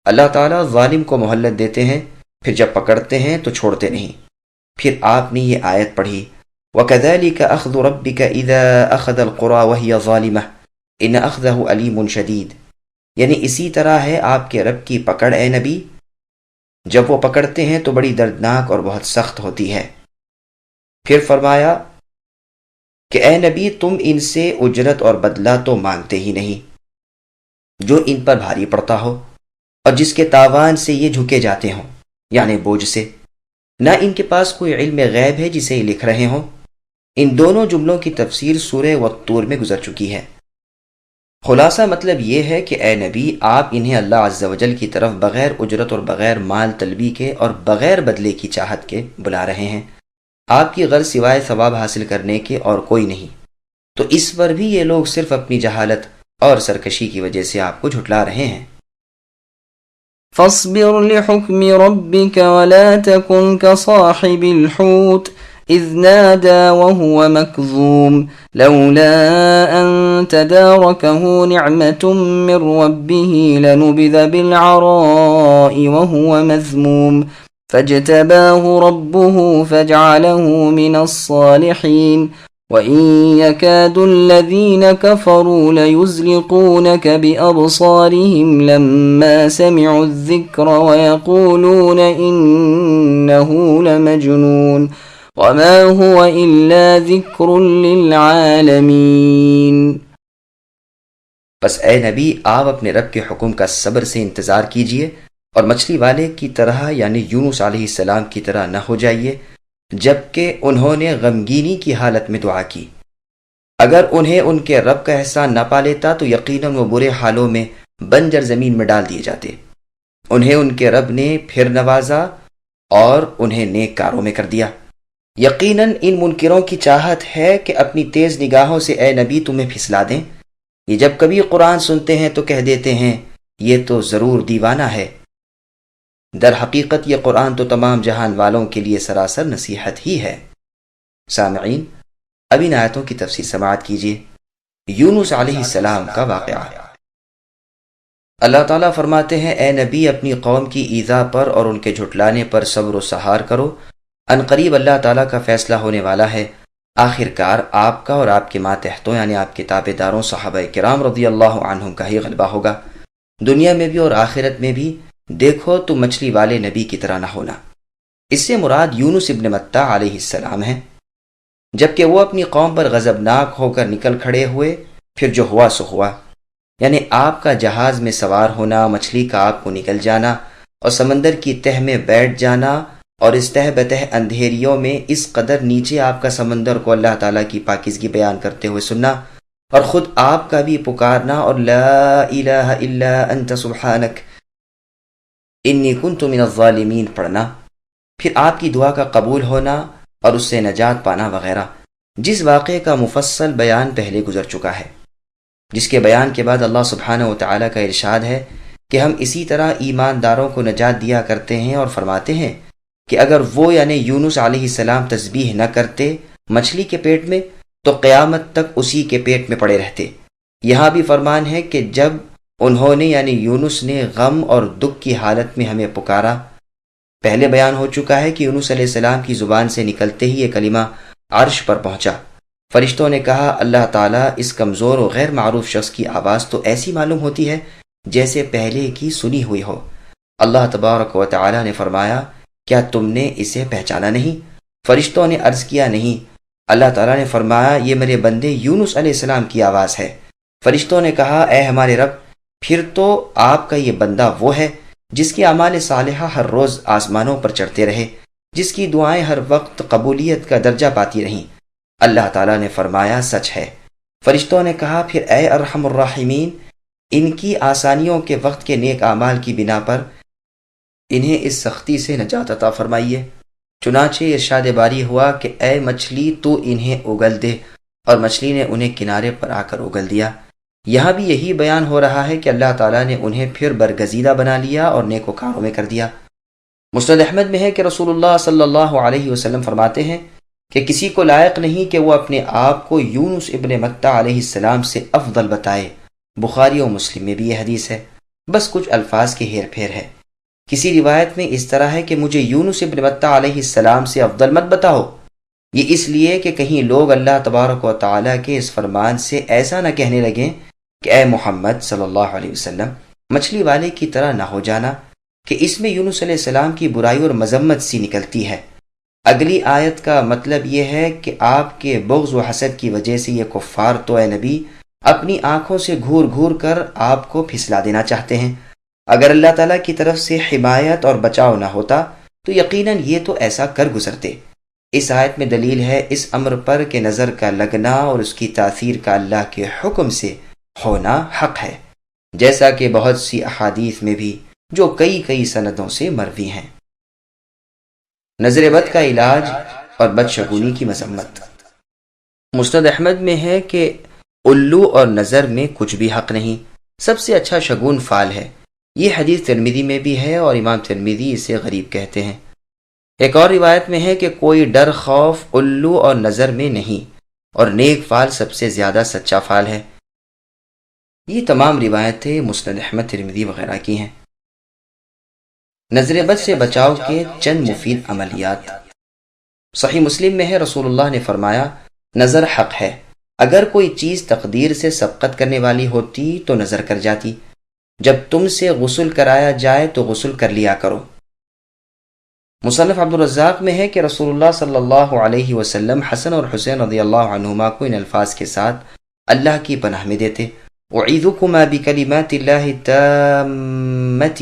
اللہ تعالیٰ ظالم کو مہلت دیتے ہیں، پھر جب پکڑتے ہیں تو چھوڑتے نہیں۔ پھر آپ نے یہ آیت پڑھی وَكَذَلِكَ أَخْذُ رَبِّكَ إِذَا أَخَذَ الْقُرَى وَهِيَ ظَالِمَةٌ إِنَّ أَخْذَهُ أَلِيمٌ شَدِيدٌ، یعنی اسی طرح ہے آپ کے رب کی پکڑ اے نبی، جب وہ پکڑتے ہیں تو بڑی دردناک اور بہت سخت ہوتی ہے۔ پھر فرمایا کہ اے نبی تم ان سے اجرت اور بدلہ تو مانگتے ہی نہیں جو ان پر بھاری پڑتا ہو اور جس کے تاوان سے یہ جھکے جاتے ہوں، یعنی بوجھ سے، نہ ان کے پاس کوئی علم غیب ہے جسے یہ لکھ رہے ہوں۔ ان دونوں جملوں کی تفسیر سورہ والطور میں گزر چکی ہے۔ خلاصہ مطلب یہ ہے کہ اے نبی آپ انہیں اللہ عز و جل کی طرف بغیر اجرت اور بغیر مال طلبی کے اور بغیر بدلے کی چاہت کے بلا رہے ہیں، آپ کی غرض سوائے ثواب حاصل کرنے کے اور کوئی نہیں، تو اس پر بھی یہ لوگ صرف اپنی جہالت اور سرکشی کی وجہ سے آپ کو جھٹلا رہے ہیں۔ فاصبر لحكم ربك ولا تكن كصاحب الحوت إذ نادى وهو مكظوم لولا أن تداركه نعمة من ربه لنبذ بالعراء وهو مذموم فاجتباه ربه فجعله من الصالحين وَإِن يَكَادُ الَّذِينَ كَفَرُوا لَيُزْلِقُونَكَ بِأَبْصَارِهِمْ لَمَّا سَمِعُوا الذِّكْرَ وَيَقُولُونَ إِنَّهُ لَمَجْنُونٌ وَمَا هُوَ إِلَّا ذِكْرٌ لِّلْعَالَمِينَ۔ بس اے نبی آپ اپنے رب کے حکم کا صبر سے انتظار کیجئے اور مچھلی والے کی طرح یعنی یونس علیہ السلام کی طرح نہ ہو جائیے جبکہ انہوں نے غمگینی کی حالت میں دعا کی۔ اگر انہیں ان کے رب کا احسان نہ پا لیتا تو یقیناً وہ برے حالوں میں بنجر زمین میں ڈال دیے جاتے۔ انہیں ان کے رب نے پھر نوازا اور انہیں نیک کاروں میں کر دیا۔ یقیناً ان منکروں کی چاہت ہے کہ اپنی تیز نگاہوں سے اے نبی تمہیں پھسلا دیں۔ یہ جب کبھی قرآن سنتے ہیں تو کہہ دیتے ہیں یہ تو ضرور دیوانہ ہے۔ در حقیقت یہ قرآن تو تمام جہان والوں کے لیے سراسر نصیحت ہی ہے۔ سامعین، اب ان آیتوں کی تفسیر سماعت کیجیے۔ یونس علیہ السلام کا واقعہ۔ اللہ تعالیٰ فرماتے ہیں اے نبی اپنی قوم کی ایذا پر اور ان کے جھٹلانے پر صبر و سہار کرو، ان قریب اللہ تعالیٰ کا فیصلہ ہونے والا ہے، آخر کار آپ کا اور آپ کے ماتحتوں یعنی آپ کے تابع داروں صحابہ کرام رضی اللہ عنہم کا ہی غلبہ ہوگا، دنیا میں بھی اور آخرت میں بھی۔ دیکھو تو مچھلی والے نبی کی طرح نہ ہونا۔ اس سے مراد یونس ابن متہ علیہ السلام ہیں۔ جبکہ وہ اپنی قوم پر غضبناک ہو کر نکل کھڑے ہوئے، پھر جو ہوا سو ہوا، یعنی آپ کا جہاز میں سوار ہونا، مچھلی کا آپ کو نکل جانا اور سمندر کی تہ میں بیٹھ جانا اور اس تہ بتہ اندھیریوں میں اس قدر نیچے آپ کا سمندر کو اللہ تعالیٰ کی پاکیزگی بیان کرتے ہوئے سننا اور خود آپ کا بھی پکارنا اور لا الہ الا انت سبحانک انی کنت من الظالمین پڑھنا، پھر آپ کی دعا کا قبول ہونا اور اس سے نجات پانا وغیرہ، جس واقعے کا مفصل بیان پہلے گزر چکا ہے، جس کے بیان کے بعد اللہ سبحانہ وتعالی کا ارشاد ہے کہ ہم اسی طرح ایمانداروں کو نجات دیا کرتے ہیں اور فرماتے ہیں کہ اگر وہ یعنی یونس علیہ السلام تسبیح نہ کرتے مچھلی کے پیٹ میں تو قیامت تک اسی کے پیٹ میں پڑے رہتے۔ یہاں بھی فرمان ہے کہ جب انہوں نے یعنی یونس نے غم اور دکھ کی حالت میں ہمیں پکارا۔ پہلے بیان ہو چکا ہے کہ یونس علیہ السلام کی زبان سے نکلتے ہی یہ کلمہ عرش پر پہنچا۔ فرشتوں نے کہا اللہ تعالیٰ اس کمزور و غیر معروف شخص کی آواز تو ایسی معلوم ہوتی ہے جیسے پہلے کی سنی ہوئی ہو۔ اللہ تبارک و تعالیٰ نے فرمایا کیا تم نے اسے پہچانا نہیں؟ فرشتوں نے عرض کیا نہیں۔ اللہ تعالیٰ نے فرمایا یہ میرے بندے یونس علیہ السلام کی آواز ہے۔ فرشتوں نے کہا اے ہمارے رب، پھر تو آپ کا یہ بندہ وہ ہے جس کے اعمال صالحہ ہر روز آسمانوں پر چڑھتے رہے، جس کی دعائیں ہر وقت قبولیت کا درجہ پاتی رہیں۔ اللہ تعالیٰ نے فرمایا سچ ہے۔ فرشتوں نے کہا پھر اے ارحم الراحمین، ان کی آسانیوں کے وقت کے نیک اعمال کی بنا پر انہیں اس سختی سے نجات عطا فرمائیے۔ چنانچہ ارشاد باری ہوا کہ اے مچھلی تو انہیں اگل دے، اور مچھلی نے انہیں کنارے پر آ کر اگل دیا۔ یہاں بھی یہی بیان ہو رہا ہے کہ اللہ تعالیٰ نے انہیں پھر برگزیدہ بنا لیا اور نیکوکاروں میں کر دیا۔ مسند احمد میں ہے کہ رسول اللہ صلی اللہ علیہ وسلم فرماتے ہیں کہ کسی کو لائق نہیں کہ وہ اپنے آپ کو یونس ابن متہ علیہ السلام سے افضل بتائے۔ بخاری و مسلم میں بھی یہ حدیث ہے، بس کچھ الفاظ کے ہیر پھیر ہے۔ کسی روایت میں اس طرح ہے کہ مجھے یونس ابن متہ علیہ السلام سے افضل مت بتاؤ، یہ اس لیے کہ کہیں لوگ اللہ تبارک و تعالیٰ کے اس فرمان سے ایسا نہ کہنے لگیں کہ اے محمد صلی اللہ علیہ وسلم مچھلی والے کی طرح نہ ہو جانا، کہ اس میں یونس علیہ السلام کی برائی اور مذمت سی نکلتی ہے۔ اگلی آیت کا مطلب یہ ہے کہ آپ کے بغض و حسد کی وجہ سے یہ کفار تو اے نبی اپنی آنکھوں سے گھور گھور کر آپ کو پھسلا دینا چاہتے ہیں۔ اگر اللہ تعالیٰ کی طرف سے حمایت اور بچاؤ نہ ہوتا تو یقیناً یہ تو ایسا کر گزرتے۔ اس آیت میں دلیل ہے اس امر پر کہ نظر کا لگنا اور اس کی تاثیر کا اللہ کے حکم سے ہونا حق ہے، جیسا کہ بہت سی احادیث میں بھی جو کئی سندوں سے مروی ہیں۔ نظر بد کا علاج اور بدشگونی کی مذمت۔ مسند احمد میں ہے کہ الو اور نظر میں کچھ بھی حق نہیں، سب سے اچھا شگون فال ہے۔ یہ حدیث ترمذی میں بھی ہے اور امام ترمذی اسے غریب کہتے ہیں۔ ایک اور روایت میں ہے کہ کوئی ڈر خوف الو اور نظر میں نہیں، اور نیک فال سب سے زیادہ سچا فال ہے۔ یہ تمام روایتیں مسند احمد، ترمذی وغیرہ کی ہیں۔ نظر بد سے بچاؤ کے چند مفید عملیات۔ صحیح مسلم میں ہے رسول اللہ نے فرمایا نظر حق ہے، اگر کوئی چیز تقدیر سے سبقت کرنے والی ہوتی تو نظر کر جاتی، جب تم سے غسل کرایا جائے تو غسل کر لیا کرو۔ مصنف عبدالرزاق میں ہے کہ رسول اللہ صلی اللہ علیہ وسلم حسن اور حسین رضی اللہ عنہما کو ان الفاظ کے ساتھ اللہ کی پناہ میں دیتے، اعیذکما بکلمات اللہ التامۃ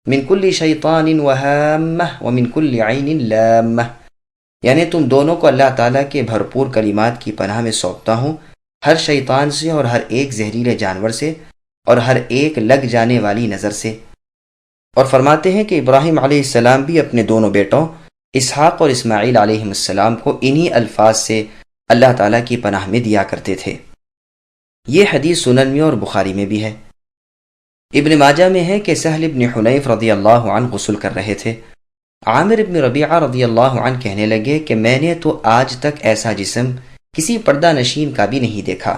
من کل شیطان وہامہ ومن کل عین لامہ، یعنی تم دونوں کو اللہ تعالیٰ کے بھرپور کلمات کی پناہ میں سونپتا ہوں، ہر شیطان سے اور ہر ایک زہریلے جانور سے اور ہر ایک لگ جانے والی نظر سے۔ اور فرماتے ہیں کہ ابراہیم علیہ السلام بھی اپنے دونوں بیٹوں اسحاق اور اسماعیل علیہ السلام کو انہی الفاظ سے اللہ تعالیٰ کی پناہ میں دیا کرتے تھے۔ یہ حدیث سنن میں اور بخاری میں بھی ہے۔ ابن ماجہ میں ہے کہ سہل ابن حنیف رضی اللہ عنہ غسل کر رہے تھے۔ عامر ابن ربیعہ رضی اللہ عنہ کہنے لگے کہ میں نے تو آج تک ایسا جسم کسی پردہ نشین کا بھی نہیں دیکھا،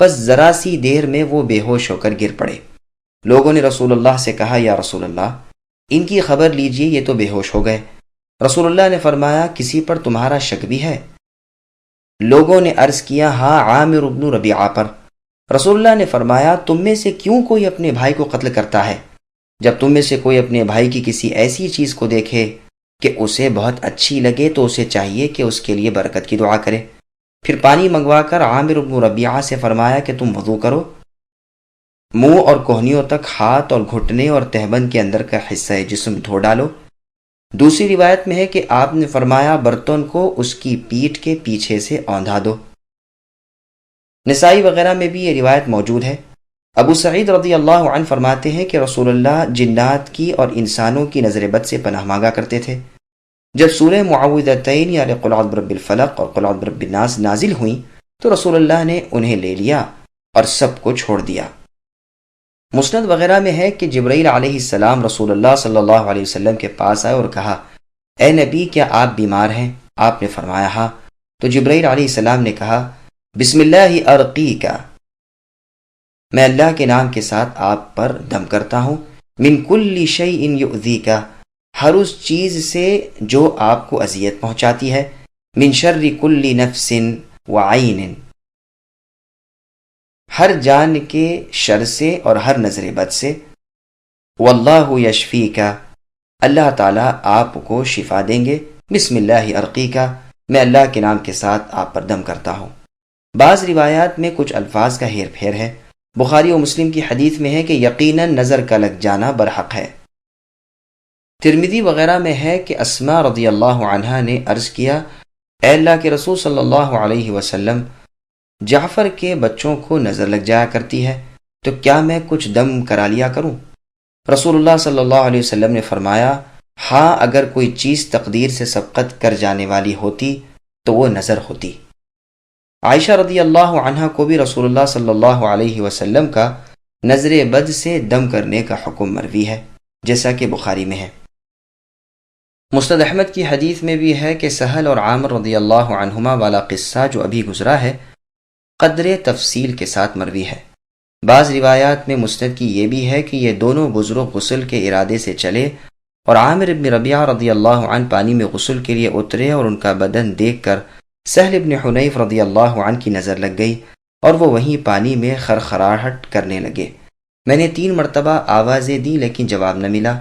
بس ذرا سی دیر میں وہ بے ہوش ہو کر گر پڑے۔ لوگوں نے رسول اللہ سے کہا یا رسول اللہ ان کی خبر لیجئے، یہ تو بے ہوش ہو گئے۔ رسول اللہ نے فرمایا کسی پر تمہارا شک بھی ہے؟ لوگوں نے عرض کیا ہاں عامر ابن ربیعہ پر۔ رسول اللہ نے فرمایا تم میں سے کیوں کوئی اپنے بھائی کو قتل کرتا ہے؟ جب تم میں سے کوئی اپنے بھائی کی کسی ایسی چیز کو دیکھے کہ اسے بہت اچھی لگے تو اسے چاہیے کہ اس کے لیے برکت کی دعا کرے۔ پھر پانی منگوا کر عامر ابن ربیعہ سے فرمایا کہ تم وضو کرو، منہ اور کوہنیوں تک ہاتھ اور گھٹنے اور تہبند کے اندر کا حصہ جسم دھو ڈالو۔ دوسری روایت میں ہے کہ آپ نے فرمایا برتن کو اس کی پیٹھ کے پیچھے سے اوندھا دو۔ نسائی وغیرہ میں بھی یہ روایت موجود ہے۔ ابو سعید رضی اللہ عنہ فرماتے ہیں کہ رسول اللہ جنات کی اور انسانوں کی نظر بد سے پناہ مانگا کرتے تھے۔ جب سورہ معوذتین یعنی قل اعوذ برب الفلق اور قل اعوذ برب الناس نازل ہوئیں تو رسول اللہ نے انہیں لے لیا اور سب کو چھوڑ دیا۔ مسند وغیرہ میں ہے کہ جبرائیل علیہ السلام رسول اللہ صلی اللہ علیہ وسلم کے پاس آئے اور کہا اے نبی کیا آپ بیمار ہیں؟ آپ نے فرمایا ہاں۔ تو جبرائیل علیہ السلام نے کہا بسم اللہ ارقیک، میں اللہ کے نام کے ساتھ آپ پر دم کرتا ہوں، من کل شیء یؤذیک، ہر اس چیز سے جو آپ کو اذیت پہنچاتی ہے، من شر کل نفس وعین، ہر جان کے شر سے اور ہر نظر بد سے، واللہ یشفیک، اللہ تعالیٰ آپ کو شفا دیں گے، بسم اللہ ارقیک، میں اللہ کے نام کے ساتھ آپ پر دم کرتا ہوں۔ بعض روایات میں کچھ الفاظ کا ہیر پھیر ہے۔ بخاری و مسلم کی حدیث میں ہے کہ یقیناً نظر کا لگ جانا برحق ہے۔ ترمذی وغیرہ میں ہے کہ اسماء رضی اللہ عنہا نے عرض کیا، اے اللہ کے رسول صلی اللہ علیہ وسلم، جعفر کے بچوں کو نظر لگ جایا کرتی ہے، تو کیا میں کچھ دم کرا لیا کروں؟ رسول اللہ صلی اللہ علیہ وسلم نے فرمایا، ہاں، اگر کوئی چیز تقدیر سے سبقت کر جانے والی ہوتی تو وہ نظر ہوتی۔ عائشہ رضی اللہ عنہا کو بھی رسول اللہ صلی اللہ علیہ وسلم کا نظر بد سے دم کرنے کا حکم مروی ہے، جیسا کہ بخاری میں ہے۔ مسند احمد کی حدیث میں بھی ہے کہ سہل اور عامر رضی اللہ عنہما والا قصہ جو ابھی گزرا ہے قدر تفصیل کے ساتھ مروی ہے۔ بعض روایات میں مسند کی یہ بھی ہے کہ یہ دونوں بزرگ غسل کے ارادے سے چلے اور عامر ابن ربیعہ رضی اللہ عنہ پانی میں غسل کے لیے اترے اور ان کا بدن دیکھ کر سہل ابن حنیف رضی اللہ عنہ کی نظر لگ گئی اور وہ وہیں پانی میں خرخراہٹ کرنے لگے۔ میں نے 3 مرتبہ آوازیں دی لیکن جواب نہ ملا۔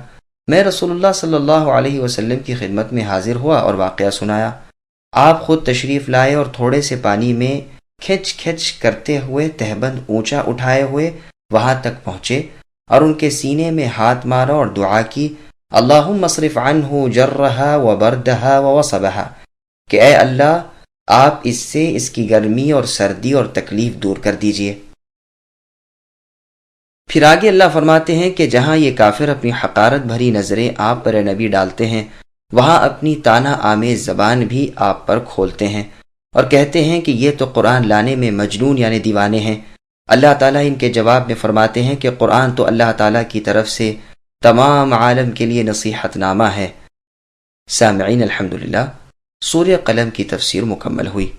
میں رسول اللہ صلی اللہ علیہ وسلم کی خدمت میں حاضر ہوا اور واقعہ سنایا۔ آپ خود تشریف لائے اور تھوڑے سے پانی میں کھچ کھچ کرتے ہوئے تہبند اونچا اٹھائے ہوئے وہاں تک پہنچے اور ان کے سینے میں ہاتھ مارا اور دعا کی، اللہم اصرف عنہ جرہا وبردہا ووصبہا، کہ اے اللہ آپ اس سے اس کی گرمی اور سردی اور تکلیف دور کر دیجئے۔ پھر آگے اللہ فرماتے ہیں کہ جہاں یہ کافر اپنی حقارت بھری نظریں آپ پر نبی ڈالتے ہیں، وہاں اپنی طعنہ آمیز زبان بھی آپ پر کھولتے ہیں اور کہتے ہیں کہ یہ تو قرآن لانے میں مجنون یعنی دیوانے ہیں۔ اللہ تعالیٰ ان کے جواب میں فرماتے ہیں کہ قرآن تو اللہ تعالیٰ کی طرف سے تمام عالم کے لیے نصیحت نامہ ہے۔ سامعین، الحمدللہ، سورہ قلم کی تفسیر مکمل ہوئی۔